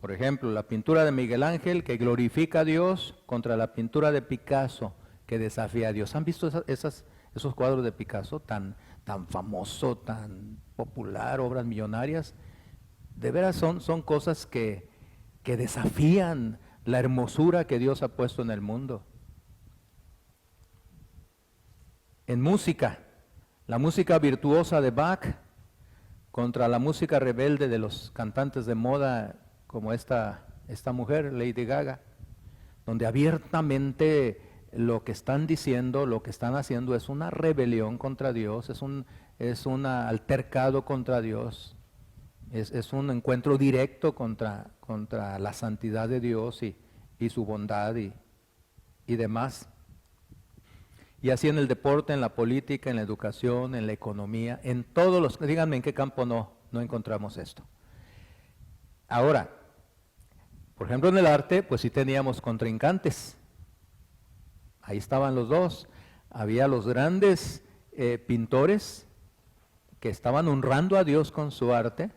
por ejemplo, la pintura de Miguel Ángel que glorifica a Dios contra la pintura de Picasso que desafía a Dios. ¿Han visto esos cuadros de Picasso tan famoso, tan popular, obras millonarias? De veras son cosas que desafían la hermosura que Dios ha puesto en el mundo. En música, la música virtuosa de Bach contra la música rebelde de los cantantes de moda como esta mujer, Lady Gaga, donde abiertamente lo que están diciendo, lo que están haciendo es una rebelión contra Dios, es un altercado contra Dios, es un encuentro directo contra la santidad de Dios y su bondad y demás. Y así en el deporte, en la política, en la educación, en la economía, en todos los... Díganme en qué campo no encontramos esto. Ahora, por ejemplo en el arte, pues sí teníamos contrincantes. Ahí estaban los dos. Había los grandes pintores que estaban honrando a Dios con su arte.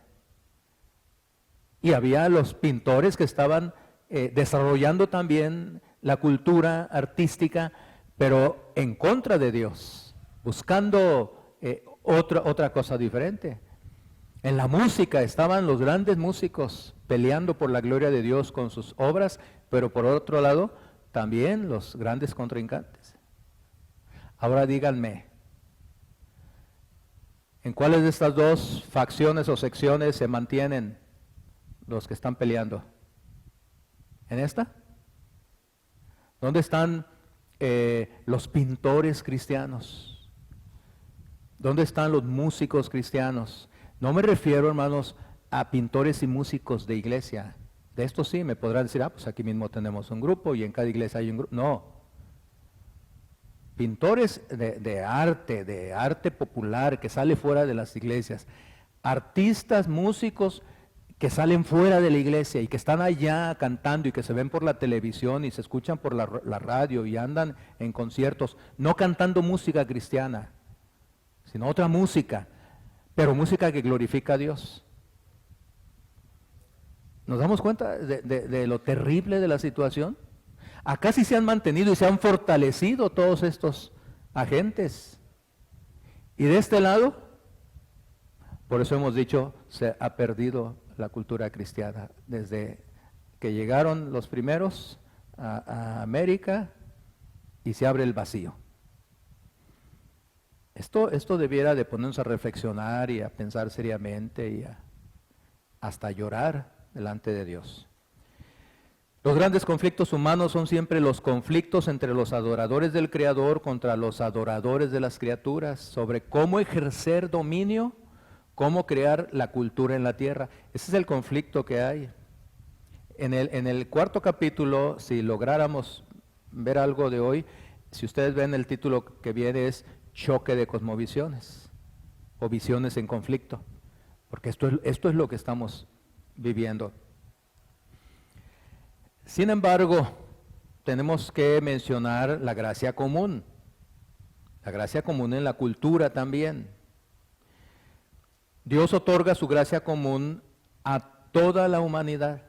Y había los pintores que estaban desarrollando también la cultura artística, pero en contra de Dios, buscando otra cosa diferente. En la música estaban los grandes músicos peleando por la gloria de Dios con sus obras, pero por otro lado también los grandes contrincantes. Ahora díganme, ¿en cuáles de estas dos facciones o secciones se mantienen los que están peleando? ¿En esta? ¿Dónde están los pintores cristianos? ¿Dónde están los músicos cristianos? No me refiero, hermanos, a pintores y músicos de iglesia. De esto sí me podrán decir, pues aquí mismo tenemos un grupo y en cada iglesia hay un grupo. No. Pintores de arte popular que sale fuera de las iglesias. Artistas, músicos que salen fuera de la iglesia y que están allá cantando y que se ven por la televisión y se escuchan por la radio y andan en conciertos, no cantando música cristiana, sino otra música, pero música que glorifica a Dios. ¿Nos damos cuenta de lo terrible de la situación? Acá sí se han mantenido y se han fortalecido todos estos agentes. Y de este lado, por eso hemos dicho, se ha perdido la cultura cristiana. Desde que llegaron los primeros a América y se abre el vacío. Esto debiera de ponernos a reflexionar y a pensar seriamente y hasta llorar delante de Dios. Los grandes conflictos humanos son siempre los conflictos entre los adoradores del Creador contra los adoradores de las criaturas, sobre cómo ejercer dominio, cómo crear la cultura en la tierra. Ese es el conflicto que hay. En el cuarto capítulo, si lográramos ver algo de hoy, si ustedes ven el título que viene es Choque de Cosmovisiones o Visiones en Conflicto, porque esto es lo que estamos viviendo. Sin embargo, tenemos que mencionar la gracia común en la cultura también. Dios otorga su gracia común a toda la humanidad.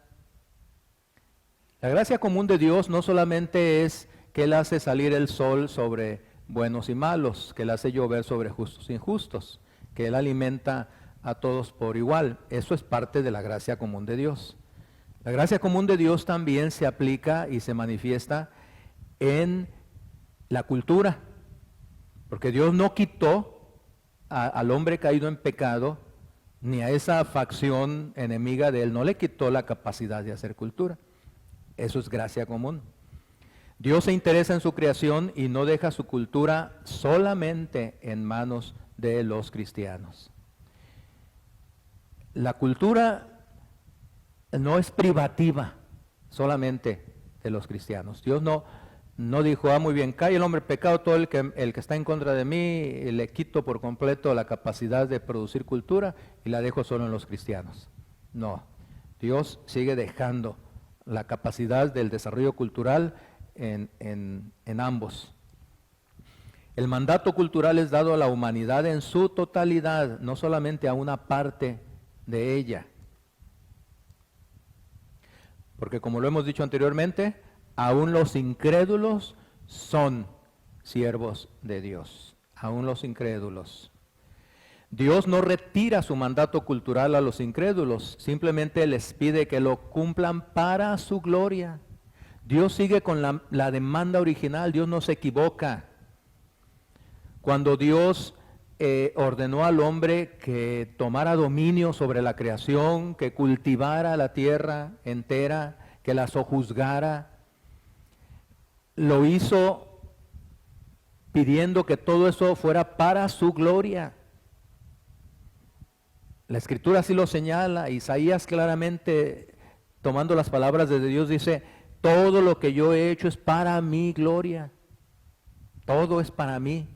La gracia común de Dios no solamente es que Él hace salir el sol sobre buenos y malos, que Él hace llover sobre justos e injustos, que Él alimenta a todos por igual. Eso es parte de la gracia común de Dios. La gracia común de Dios también se aplica y se manifiesta en la cultura, porque Dios no quitó al hombre caído en pecado, ni a esa facción enemiga de Él, no le quitó la capacidad de hacer cultura. Eso es gracia común. Dios se interesa en su creación y no deja su cultura solamente en manos de los cristianos. La cultura no es privativa solamente de los cristianos. Dios no dijo, muy bien, cae el hombre pecado, todo el que está en contra de mí, le quito por completo la capacidad de producir cultura y la dejo solo en los cristianos. No, Dios sigue dejando la capacidad del desarrollo cultural en ambos. El mandato cultural es dado a la humanidad en su totalidad, no solamente a una parte de ella. Porque como lo hemos dicho anteriormente, aún los incrédulos son siervos de Dios. Aún los incrédulos. Dios no retira su mandato cultural a los incrédulos, simplemente les pide que lo cumplan para su gloria. Dios sigue con la demanda original, Dios no se equivoca. Cuando Dios ordenó al hombre que tomara dominio sobre la creación, que cultivara la tierra entera, que la sojuzgara, lo hizo pidiendo que todo eso fuera para su gloria. La Escritura así lo señala. Isaías claramente, tomando las palabras de Dios, dice, todo lo que yo he hecho es para mi gloria. Todo es para mí.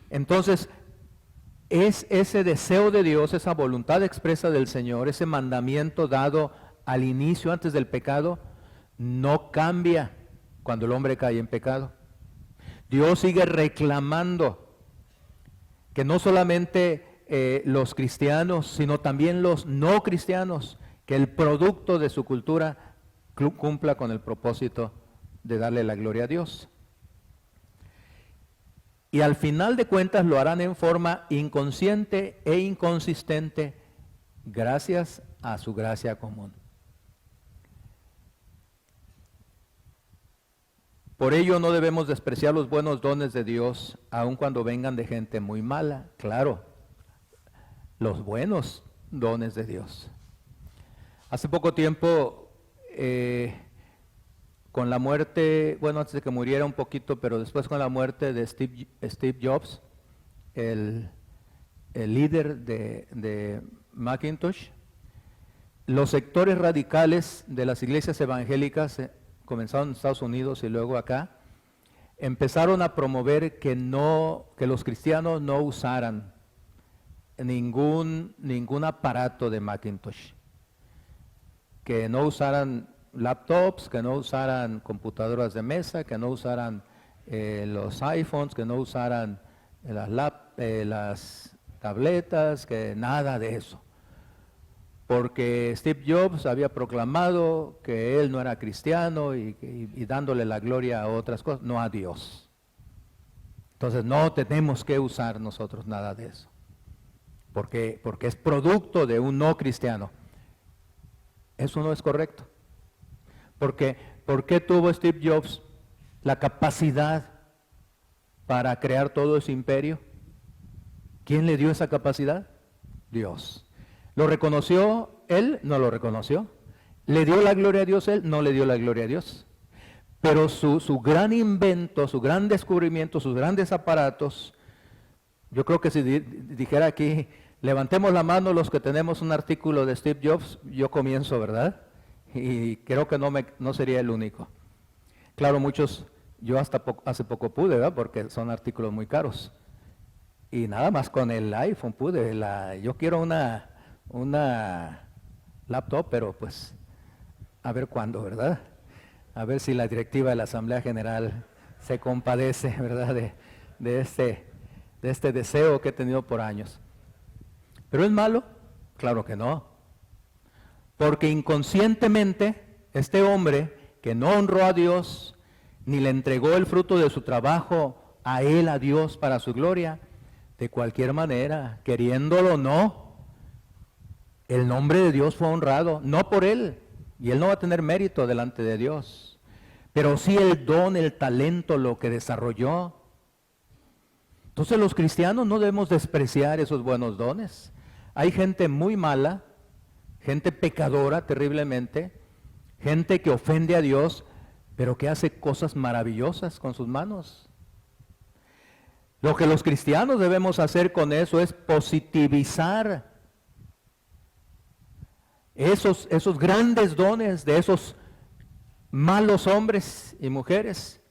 Entonces, es ese deseo de Dios, esa voluntad expresa del Señor, ese mandamiento dado al inicio, antes del pecado, no cambia cuando el hombre cae en pecado. Dios sigue reclamando que no solamente los cristianos, sino también los no cristianos, que el producto de su cultura cumpla con el propósito de darle la gloria a Dios. Y al final de cuentas lo harán en forma inconsciente e inconsistente, gracias a su gracia común. Por ello no debemos despreciar los buenos dones de Dios, aun cuando vengan de gente muy mala. Claro, los buenos dones de Dios. Hace poco tiempo, con la muerte, antes de que muriera un poquito, pero después con la muerte de Steve Jobs, el líder de Macintosh, los sectores radicales de las iglesias evangélicas, comenzaron en Estados Unidos y luego acá, empezaron a promover que los cristianos no usaran ningún aparato de Macintosh, que no usaran laptops, que no usaran computadoras de mesa, que no usaran los iPhones, que no usaran las tabletas, que nada de eso. Porque Steve Jobs había proclamado que él no era cristiano y dándole la gloria a otras cosas, no a Dios. Entonces no tenemos que usar nosotros nada de eso, porque es producto de un no cristiano. Eso no es correcto. ¿Por qué tuvo Steve Jobs la capacidad para crear todo ese imperio? ¿Quién le dio esa capacidad? Dios. ¿Lo reconoció él? No lo reconoció. ¿Le dio la gloria a Dios él? No le dio la gloria a Dios. Pero su gran invento, su gran descubrimiento, sus grandes aparatos, yo creo que si dijera aquí, levantemos la mano los que tenemos un artículo de Steve Jobs, yo comienzo, ¿verdad? Y creo que no sería el único. Claro, muchos, yo hasta hace poco pude, ¿verdad? Porque son artículos muy caros. Y nada más con el iPhone pude. Yo quiero una laptop, pero pues a ver cuándo, ¿verdad? A ver si la directiva de la Asamblea General se compadece, ¿verdad? De este deseo que he tenido por años. ¿Pero es malo? Claro que no. Porque inconscientemente este hombre que no honró a Dios, ni le entregó el fruto de su trabajo a él, a Dios, para su gloria, de cualquier manera, queriéndolo o no, el nombre de Dios fue honrado, no por él, y él no va a tener mérito delante de Dios, pero sí el don, el talento, lo que desarrolló. Entonces los cristianos no debemos despreciar esos buenos dones. Hay gente muy mala, gente pecadora terriblemente, gente que ofende a Dios, pero que hace cosas maravillosas con sus manos. Lo que los cristianos debemos hacer con eso es positivizar esos grandes dones de esos malos hombres y mujeres,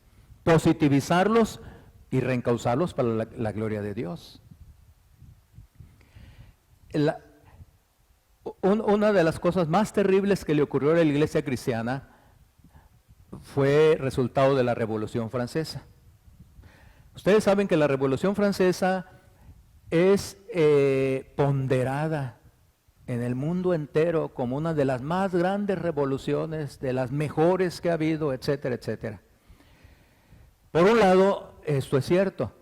positivizarlos y reencauzarlos para la gloria de Dios. Una de las cosas más terribles que le ocurrió a la iglesia cristiana fue resultado de la Revolución Francesa. Ustedes saben que la Revolución Francesa es ponderada en el mundo entero como una de las más grandes revoluciones, de las mejores que ha habido, etcétera, etcétera. Por un lado, esto es cierto,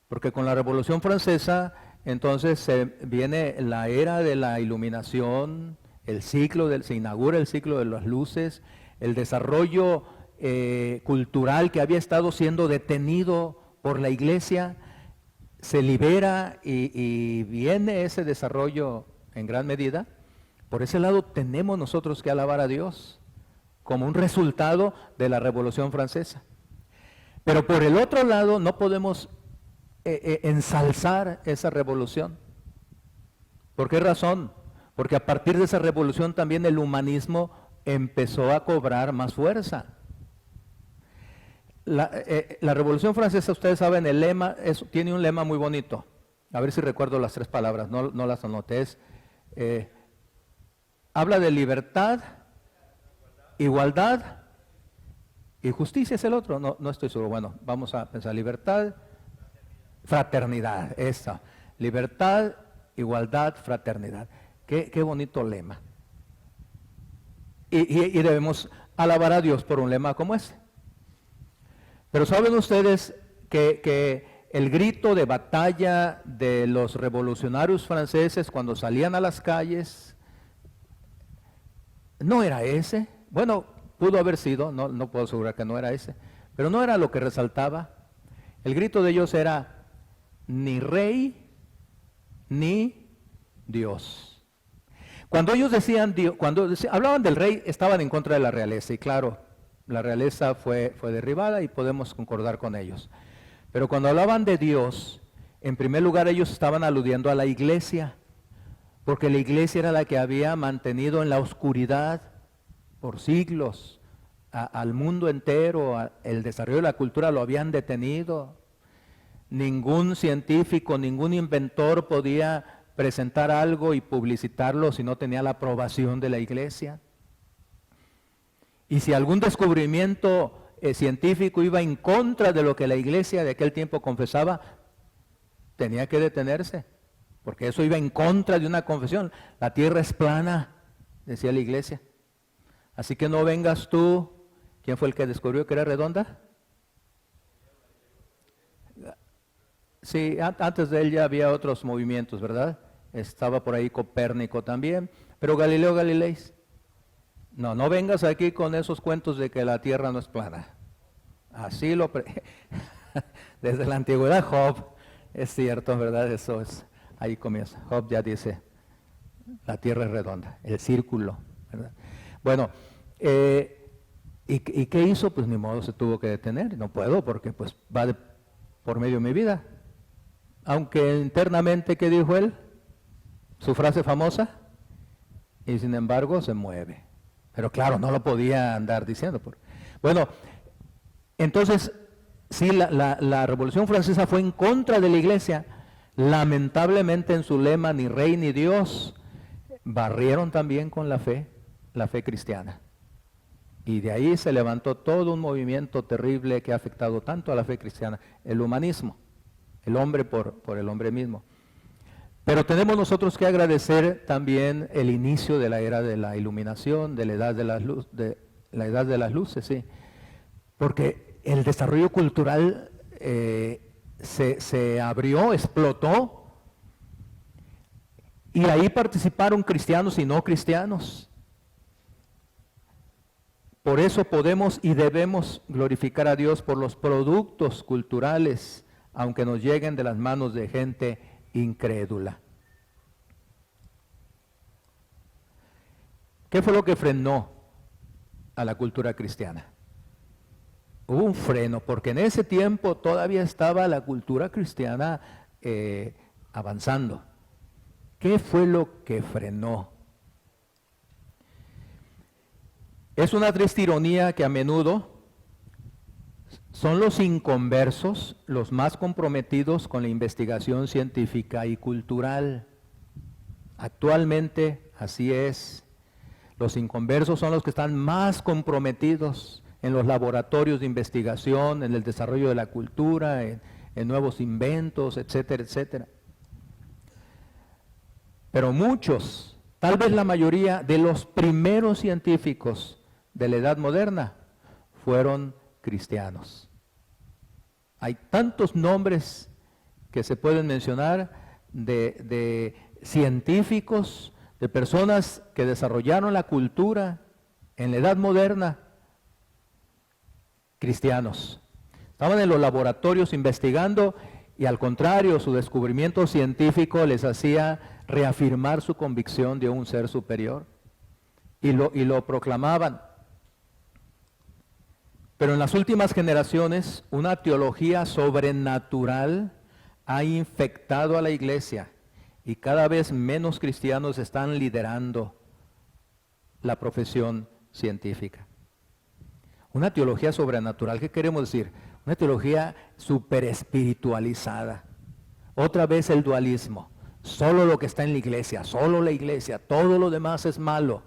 porque con la Revolución Francesa entonces viene la era de la iluminación, se inaugura el ciclo de las luces, el desarrollo cultural que había estado siendo detenido por la iglesia, se libera y viene ese desarrollo en gran medida. Por ese lado tenemos nosotros que alabar a Dios como un resultado de la Revolución Francesa. Pero por el otro lado no podemos ensalzar esa revolución. ¿Por qué razón? Porque a partir de esa revolución también el humanismo empezó a cobrar más fuerza. La Revolución Francesa, ustedes saben, el lema tiene un lema muy bonito. A ver si recuerdo las tres palabras, no las anoté. Habla de libertad, igualdad y justicia es el otro. No estoy seguro. Bueno, vamos a pensar libertad, fraternidad. Eso. Libertad, igualdad, fraternidad. Qué bonito lema. Y debemos alabar a Dios por un lema como ese. Pero ¿saben ustedes que el grito de batalla de los revolucionarios franceses cuando salían a las calles no era ese? Bueno, pudo haber sido, no puedo asegurar que no era ese, pero no era lo que resaltaba. El grito de ellos era ni rey ni Dios. Cuando ellos hablaban del rey, estaban en contra de la realeza, y claro, la realeza fue derribada y podemos concordar con ellos. Pero cuando hablaban de Dios, en primer lugar ellos estaban aludiendo a la iglesia, porque la iglesia era la que había mantenido en la oscuridad por siglos al mundo entero, el desarrollo de la cultura lo habían detenido. Ningún científico, ningún inventor podía presentar algo y publicitarlo si no tenía la aprobación de la iglesia. Y si algún descubrimiento científico iba en contra de lo que la iglesia de aquel tiempo confesaba, tenía que detenerse, porque eso iba en contra de una confesión. La tierra es plana, decía la iglesia. Así que no vengas tú. ¿Quién fue el que descubrió que era redonda? Sí, antes de él ya había otros movimientos, ¿verdad? Estaba por ahí Copérnico también, pero Galileo Galilei. No vengas aquí con esos cuentos de que la tierra no es plana. Así desde la antigüedad Job, es cierto, ¿verdad? Eso es, ahí comienza. Job ya dice, la tierra es redonda, el círculo, ¿verdad? Bueno, ¿y qué hizo? Pues ni modo, se tuvo que detener. No puedo porque pues va por medio de mi vida. Aunque internamente, ¿qué dijo él? Su frase famosa. Y sin embargo se mueve. Pero claro, no lo podía andar diciendo. Bueno, entonces, sí, la Revolución Francesa fue en contra de la iglesia. Lamentablemente en su lema, ni rey ni Dios, barrieron también con la fe cristiana. Y de ahí se levantó todo un movimiento terrible que ha afectado tanto a la fe cristiana, el humanismo, el hombre por el hombre mismo. Pero tenemos nosotros que agradecer también el inicio de la era de la iluminación, de la edad de las luces, sí, porque el desarrollo cultural se abrió, explotó, y ahí participaron cristianos y no cristianos. Por eso podemos y debemos glorificar a Dios por los productos culturales, aunque nos lleguen de las manos de gente incrédula. ¿Qué fue lo que frenó a la cultura cristiana? Hubo un freno, porque en ese tiempo todavía estaba la cultura cristiana avanzando. ¿Qué fue lo que frenó? Es una triste ironía que a menudo son los inconversos los más comprometidos con la investigación científica y cultural. Actualmente así es. Los inconversos son los que están más comprometidos en los laboratorios de investigación, en el desarrollo de la cultura, en nuevos inventos, etcétera, etcétera. Pero muchos, tal vez la mayoría de los primeros científicos de la edad moderna fueron cristianos. Hay tantos nombres que se pueden mencionar de científicos, de personas que desarrollaron la cultura en la edad moderna, cristianos. Estaban en los laboratorios investigando y al contrario, su descubrimiento científico les hacía reafirmar su convicción de un ser superior y lo proclamaban. Pero en las últimas generaciones, una teología sobrenatural ha infectado a la iglesia y cada vez menos cristianos están liderando la profesión científica. Una teología sobrenatural, ¿qué queremos decir? Una teología súper espiritualizada. Otra vez el dualismo. Solo lo que está en la iglesia, solo la iglesia, todo lo demás es malo.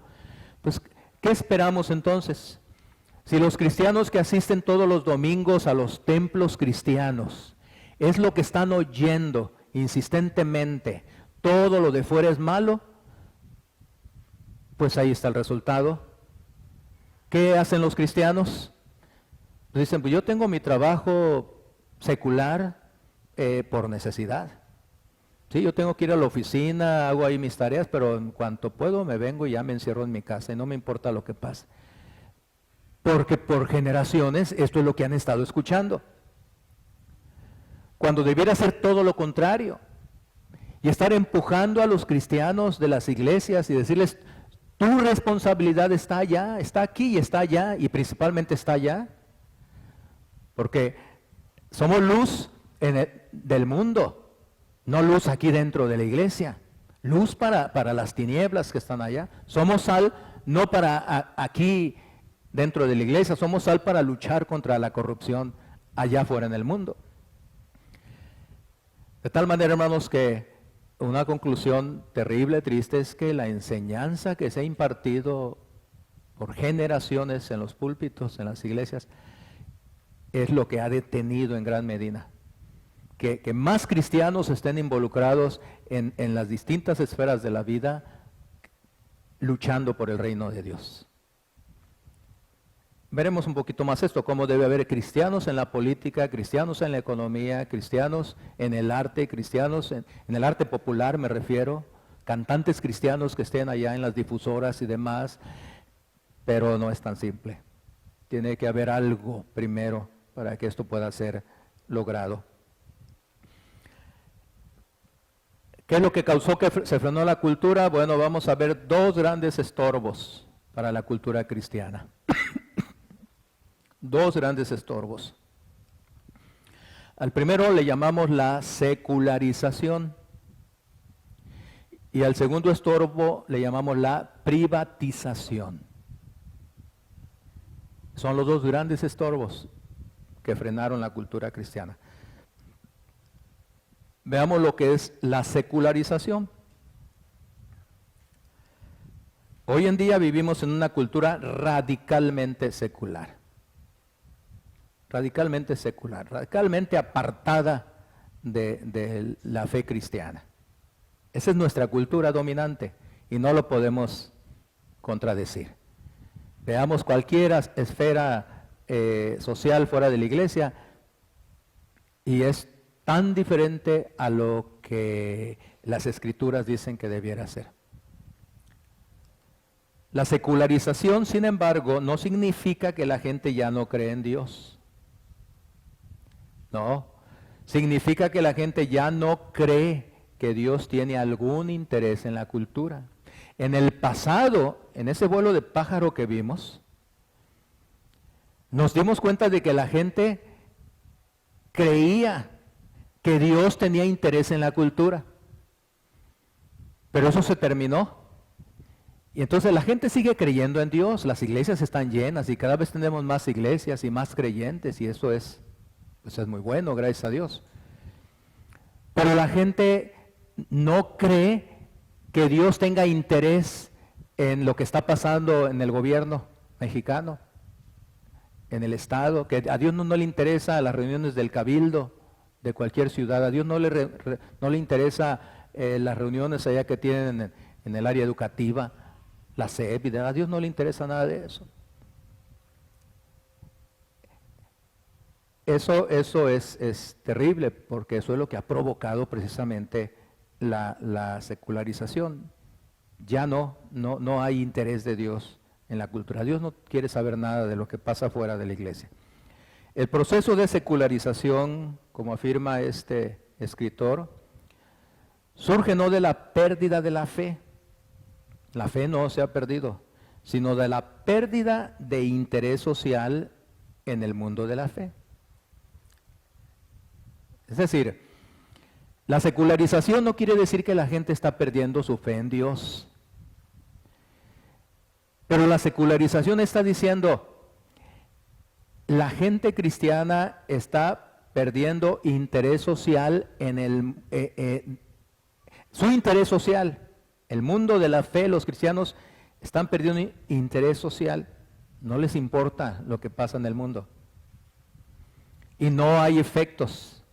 Pues, ¿qué esperamos entonces? Si los cristianos que asisten todos los domingos a los templos cristianos es lo que están oyendo insistentemente, todo lo de fuera es malo, pues ahí está el resultado. ¿Qué hacen los cristianos? Dicen, pues yo tengo mi trabajo secular por necesidad. Sí, yo tengo que ir a la oficina, hago ahí mis tareas, pero en cuanto puedo me vengo y ya me encierro en mi casa y no me importa lo que pase. Porque por generaciones esto es lo que han estado escuchando. Cuando debiera ser todo lo contrario. Y estar empujando a los cristianos de las iglesias y decirles, tu responsabilidad está allá, está aquí y está allá, y principalmente está allá. Porque somos luz del mundo, no luz aquí dentro de la iglesia. Luz para las tinieblas que están allá. Somos sal no para aquí dentro de la iglesia, somos sal para luchar contra la corrupción allá afuera en el mundo. De tal manera, hermanos, que una conclusión terrible, triste, es que la enseñanza que se ha impartido por generaciones en los púlpitos, en las iglesias, es lo que ha detenido en gran medida. Que más cristianos estén involucrados en las distintas esferas de la vida, luchando por el reino de Dios. Veremos un poquito más esto, cómo debe haber cristianos en la política, cristianos en la economía, cristianos en el arte, cristianos en el arte popular me refiero, cantantes cristianos que estén allá en las difusoras y demás, pero no es tan simple. Tiene que haber algo primero para que esto pueda ser logrado. ¿Qué es lo que causó que se frenó la cultura? Bueno, vamos a ver dos grandes estorbos. para la cultura cristiana. Dos grandes estorbos. Al primero le llamamos la secularización y al segundo estorbo le llamamos la privatización. Son los dos grandes estorbos que frenaron la cultura cristiana. Veamos lo que es la secularización. Hoy en día vivimos en una cultura radicalmente secular. Radicalmente secular, radicalmente apartada de la fe cristiana. Esa es nuestra cultura dominante y no lo podemos contradecir. Veamos cualquier esfera social fuera de la iglesia y es tan diferente a lo que las escrituras dicen que debiera ser. La secularización, sin embargo, no significa que la gente ya no cree en Dios. No, significa que la gente ya no cree que Dios tiene algún interés en la cultura. En el pasado, en ese vuelo de pájaro que vimos, nos dimos cuenta de que la gente creía que Dios tenía interés en la cultura. Pero eso se terminó. Y entonces la gente sigue creyendo en Dios, las iglesias están llenas y cada vez tenemos más iglesias y más creyentes y eso es muy bueno, gracias a Dios. Pero la gente no cree que Dios tenga interés en lo que está pasando en el gobierno mexicano, en el Estado, que a Dios no le interesa las reuniones del cabildo de cualquier ciudad, a Dios no le interesa las reuniones allá que tienen en el área educativa, la SEP, a Dios no le interesa nada de eso. Eso es terrible porque eso es lo que ha provocado precisamente la secularización. Ya no hay interés de Dios en la cultura. Dios no quiere saber nada de lo que pasa fuera de la iglesia. El proceso de secularización, como afirma este escritor, surge no de la pérdida de la fe no se ha perdido, sino de la pérdida de interés social en el mundo de la fe. Es decir, la secularización no quiere decir que la gente está perdiendo su fe en Dios. Pero la secularización está diciendo, la gente cristiana está perdiendo interés social en su interés social. El mundo de la fe, los cristianos están perdiendo interés social. No les importa lo que pasa en el mundo. Y no hay efectos.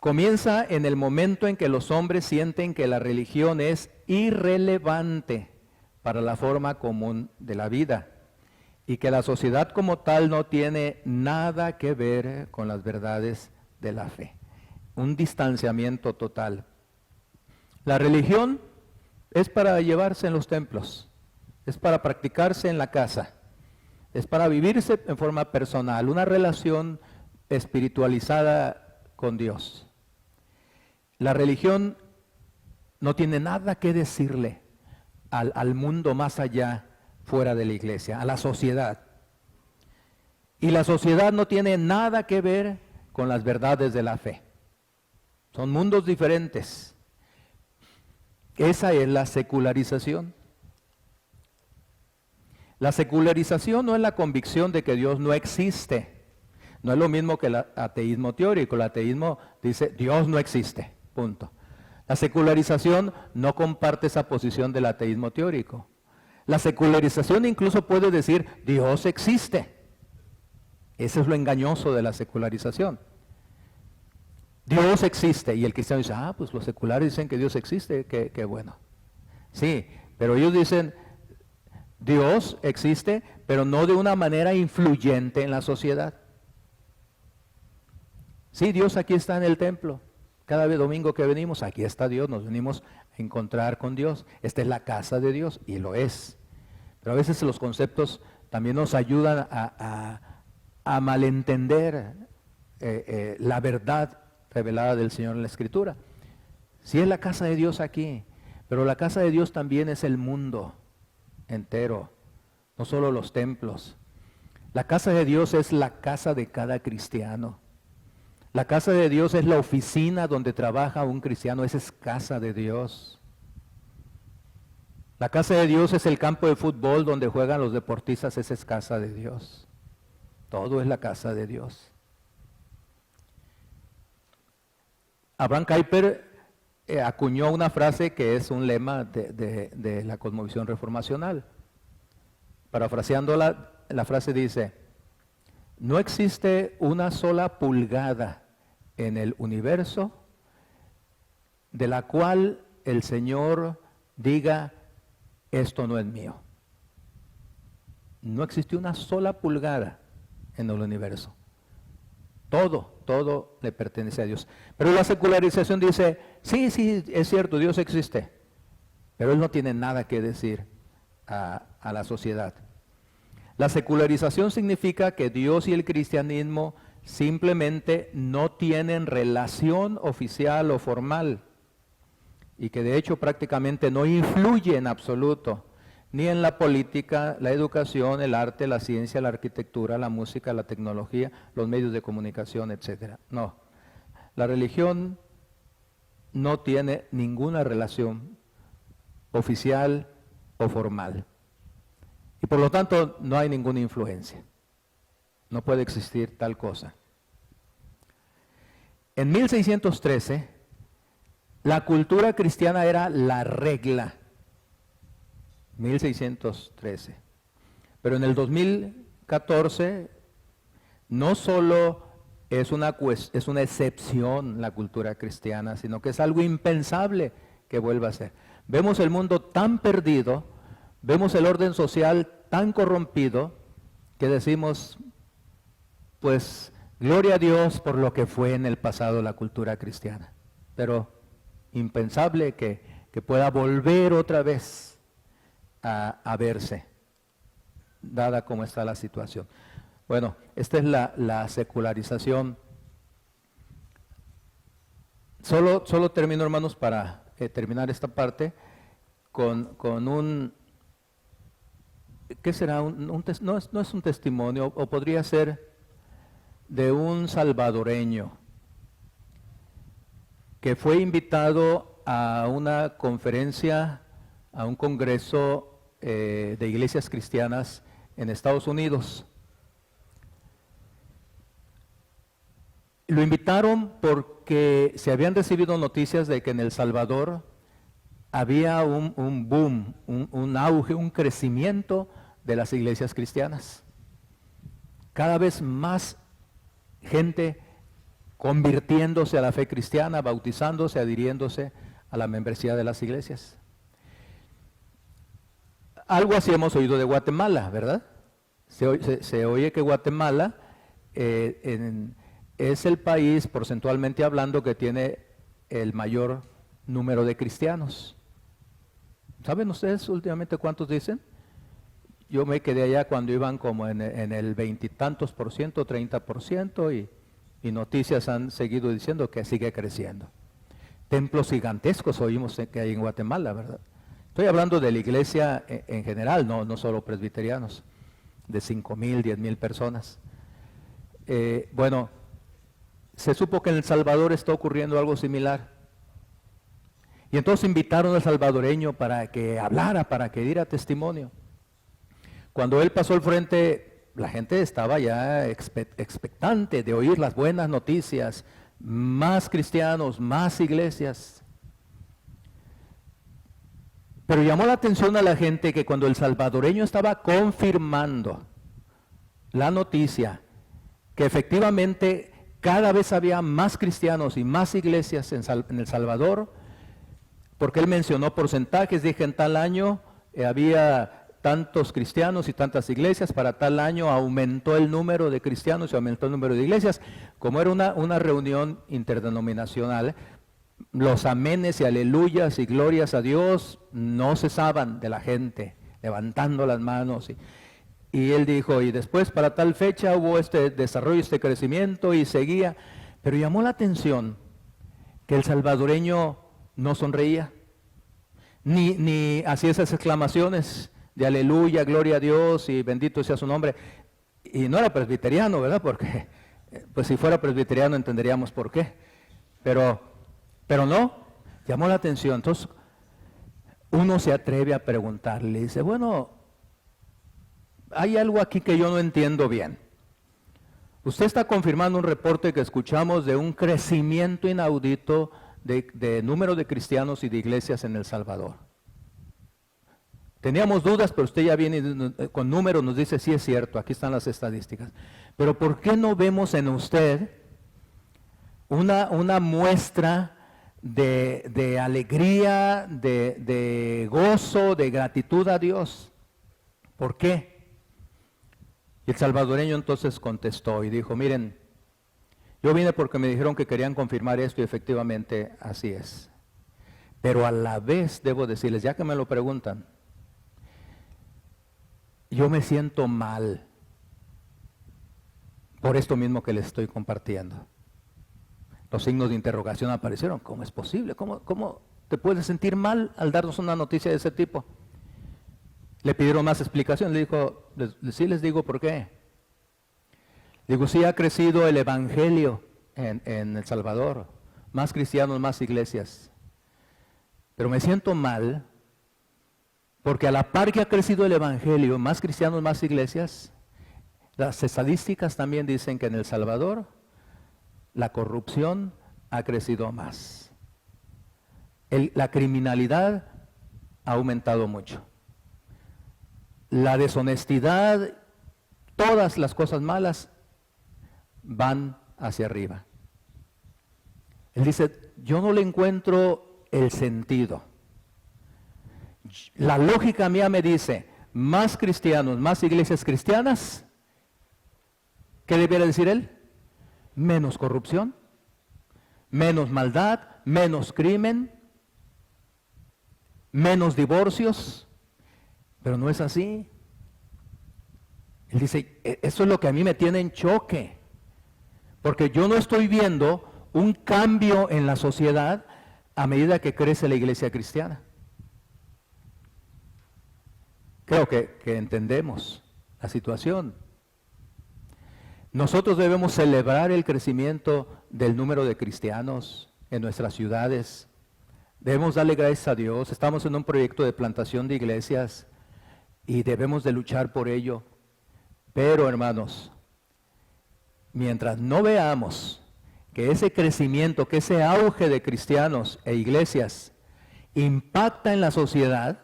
Comienza en el momento en que los hombres sienten que la religión es irrelevante para la forma común de la vida y que la sociedad como tal no tiene nada que ver con las verdades de la fe. Un distanciamiento total. La religión es para llevarse en los templos, es para practicarse en la casa, es para vivirse en forma personal, una relación espiritualizada con Dios. La religión no tiene nada que decirle al mundo más allá, fuera de la iglesia, a la sociedad. Y la sociedad no tiene nada que ver con las verdades de la fe. Son mundos diferentes. Esa es la secularización. La secularización no es la convicción de que Dios no existe. No es lo mismo que el ateísmo teórico. El ateísmo dice, Dios no existe. Punto. La secularización no comparte esa posición del ateísmo teórico. La secularización incluso puede decir, Dios existe. Eso es lo engañoso de la secularización. Dios existe. Y el cristiano dice, pues los seculares dicen que Dios existe, qué bueno. Sí, pero ellos dicen, Dios existe, pero no de una manera influyente en la sociedad. Sí, Dios aquí está en el templo. Cada domingo que venimos, aquí está Dios, nos venimos a encontrar con Dios. Esta es la casa de Dios, y lo es. Pero a veces los conceptos también nos ayudan a malentender la verdad revelada del Señor en la Escritura. Sí es la casa de Dios aquí, Pero la casa de Dios también es el mundo entero, no solo los templos. La casa de Dios es la casa de cada cristiano. La casa de Dios es la oficina donde trabaja un cristiano, esa es casa de Dios. La casa de Dios es el campo de fútbol donde juegan los deportistas, esa es casa de Dios. Todo es la casa de Dios. Abraham Kuyper acuñó una frase que es un lema de la cosmovisión reformacional. Parafraseándola, la frase dice: no existe una sola pulgada en el universo de la cual el Señor diga, esto no es mío. No existe una sola pulgada en el universo. Todo le pertenece a Dios. Pero la secularización dice, sí, es cierto, Dios existe, pero Él no tiene nada que decir a la sociedad. La secularización significa que Dios y el cristianismo simplemente no tienen relación oficial o formal y que de hecho prácticamente no influye en absoluto ni en la política, la educación, el arte, la ciencia, la arquitectura, la música, la tecnología, los medios de comunicación, etc. No, la religión no tiene ninguna relación oficial o formal. Y por lo tanto no hay ninguna influencia. No puede existir tal cosa. En 1613, la cultura cristiana era la regla. 1613. Pero en el 2014, no solo es una excepción la cultura cristiana, sino que es algo impensable que vuelva a ser. Vemos el mundo tan perdido, vemos el orden social tan corrompido, que decimos, pues, gloria a Dios por lo que fue en el pasado la cultura cristiana. Pero impensable que pueda volver otra vez a verse, dada como está la situación. Bueno, esta es la secularización. Solo termino, hermanos, para terminar esta parte, con un, ¿qué será? No es un testimonio, o podría ser de un salvadoreño que fue invitado a una conferencia, a un congreso de iglesias cristianas en Estados Unidos. Lo invitaron porque se habían recibido noticias de que en El Salvador había un boom, un auge, un crecimiento de las iglesias cristianas. Cada vez más gente convirtiéndose a la fe cristiana, bautizándose, adhiriéndose a la membresía de las iglesias. Algo así hemos oído de Guatemala, ¿verdad? Se oye que Guatemala es el país, porcentualmente hablando, que tiene el mayor número de cristianos. ¿Saben ustedes últimamente cuántos dicen? Yo me quedé allá cuando iban como en el 20 y tantos %, 30%, y noticias han seguido diciendo que sigue creciendo. Templos gigantescos oímos que hay en Guatemala, ¿verdad? Estoy hablando de la iglesia en general, no solo presbiterianos, de 5,000, 10,000 personas. Bueno, se supo que en El Salvador está ocurriendo algo similar. Y entonces invitaron al salvadoreño para que hablara, para que diera testimonio. Cuando él pasó al frente, la gente estaba ya expectante de oír las buenas noticias, más cristianos, más iglesias. Pero llamó la atención a la gente que cuando el salvadoreño estaba confirmando la noticia, que efectivamente cada vez había más cristianos y más iglesias en El Salvador, porque él mencionó porcentajes, dije en tal año había tantos cristianos y tantas iglesias, para tal año aumentó el número de cristianos y aumentó el número de iglesias. Como era una reunión interdenominacional, los amenes y aleluyas y glorias a Dios no cesaban de la gente, levantando las manos. Y él dijo, y después para tal fecha hubo este desarrollo, este crecimiento, y seguía. Pero llamó la atención que el salvadoreño no sonreía. ni hacía esas exclamaciones de aleluya, gloria a Dios y bendito sea su nombre. Y no era presbiteriano, ¿verdad? Porque pues si fuera presbiteriano entenderíamos por qué. Pero no, llamó la atención. Entonces uno se atreve a preguntarle, dice, bueno, hay algo aquí que yo no entiendo bien. Usted está confirmando un reporte que escuchamos de un crecimiento inaudito de número de cristianos y de iglesias en El Salvador. Teníamos dudas, pero usted ya viene con números, nos dice, sí es cierto, aquí están las estadísticas. Pero ¿por qué no vemos en usted una muestra de alegría, de gozo, de gratitud a Dios? ¿Por qué? Y el salvadoreño entonces contestó y dijo, miren, yo vine porque me dijeron que querían confirmar esto y efectivamente así es. Pero a la vez debo decirles, ya que me lo preguntan, yo me siento mal por esto mismo que les estoy compartiendo. Los signos de interrogación aparecieron. ¿Cómo es posible? ¿Cómo te puedes sentir mal al darnos una noticia de ese tipo? Le pidieron más explicación. Le dijo, sí les digo por qué. Digo, sí ha crecido el evangelio en El Salvador. Más cristianos, más iglesias. Pero me siento mal porque a la par que ha crecido el evangelio, más cristianos, más iglesias, las estadísticas también dicen que en El Salvador la corrupción ha crecido más. La criminalidad ha aumentado mucho. La deshonestidad, todas las cosas malas van hacia arriba. Él dice, yo no le encuentro el sentido. La lógica mía me dice, más cristianos, más iglesias cristianas, ¿qué debiera decir él? Menos corrupción, menos maldad, menos crimen, menos divorcios, pero no es así. Él dice, eso es lo que a mí me tiene en choque, porque yo no estoy viendo un cambio en la sociedad a medida que crece la iglesia cristiana. Creo que entendemos la situación. Nosotros debemos celebrar el crecimiento del número de cristianos en nuestras ciudades. Debemos darle gracias a Dios. Estamos en un proyecto de plantación de iglesias y debemos de luchar por ello. Pero, hermanos, mientras no veamos que ese crecimiento, que ese auge de cristianos e iglesias impacta en la sociedad,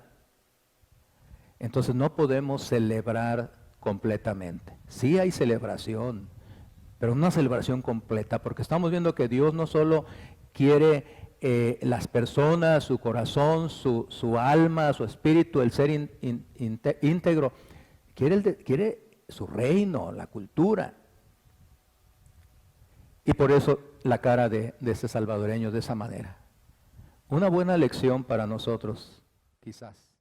entonces no podemos celebrar completamente. Sí hay celebración, pero una celebración completa, porque estamos viendo que Dios no solo quiere las personas, su corazón, su alma, su espíritu, el ser íntegro, quiere su reino, la cultura. Y por eso la cara de este salvadoreño de esa manera. Una buena lección para nosotros, quizás.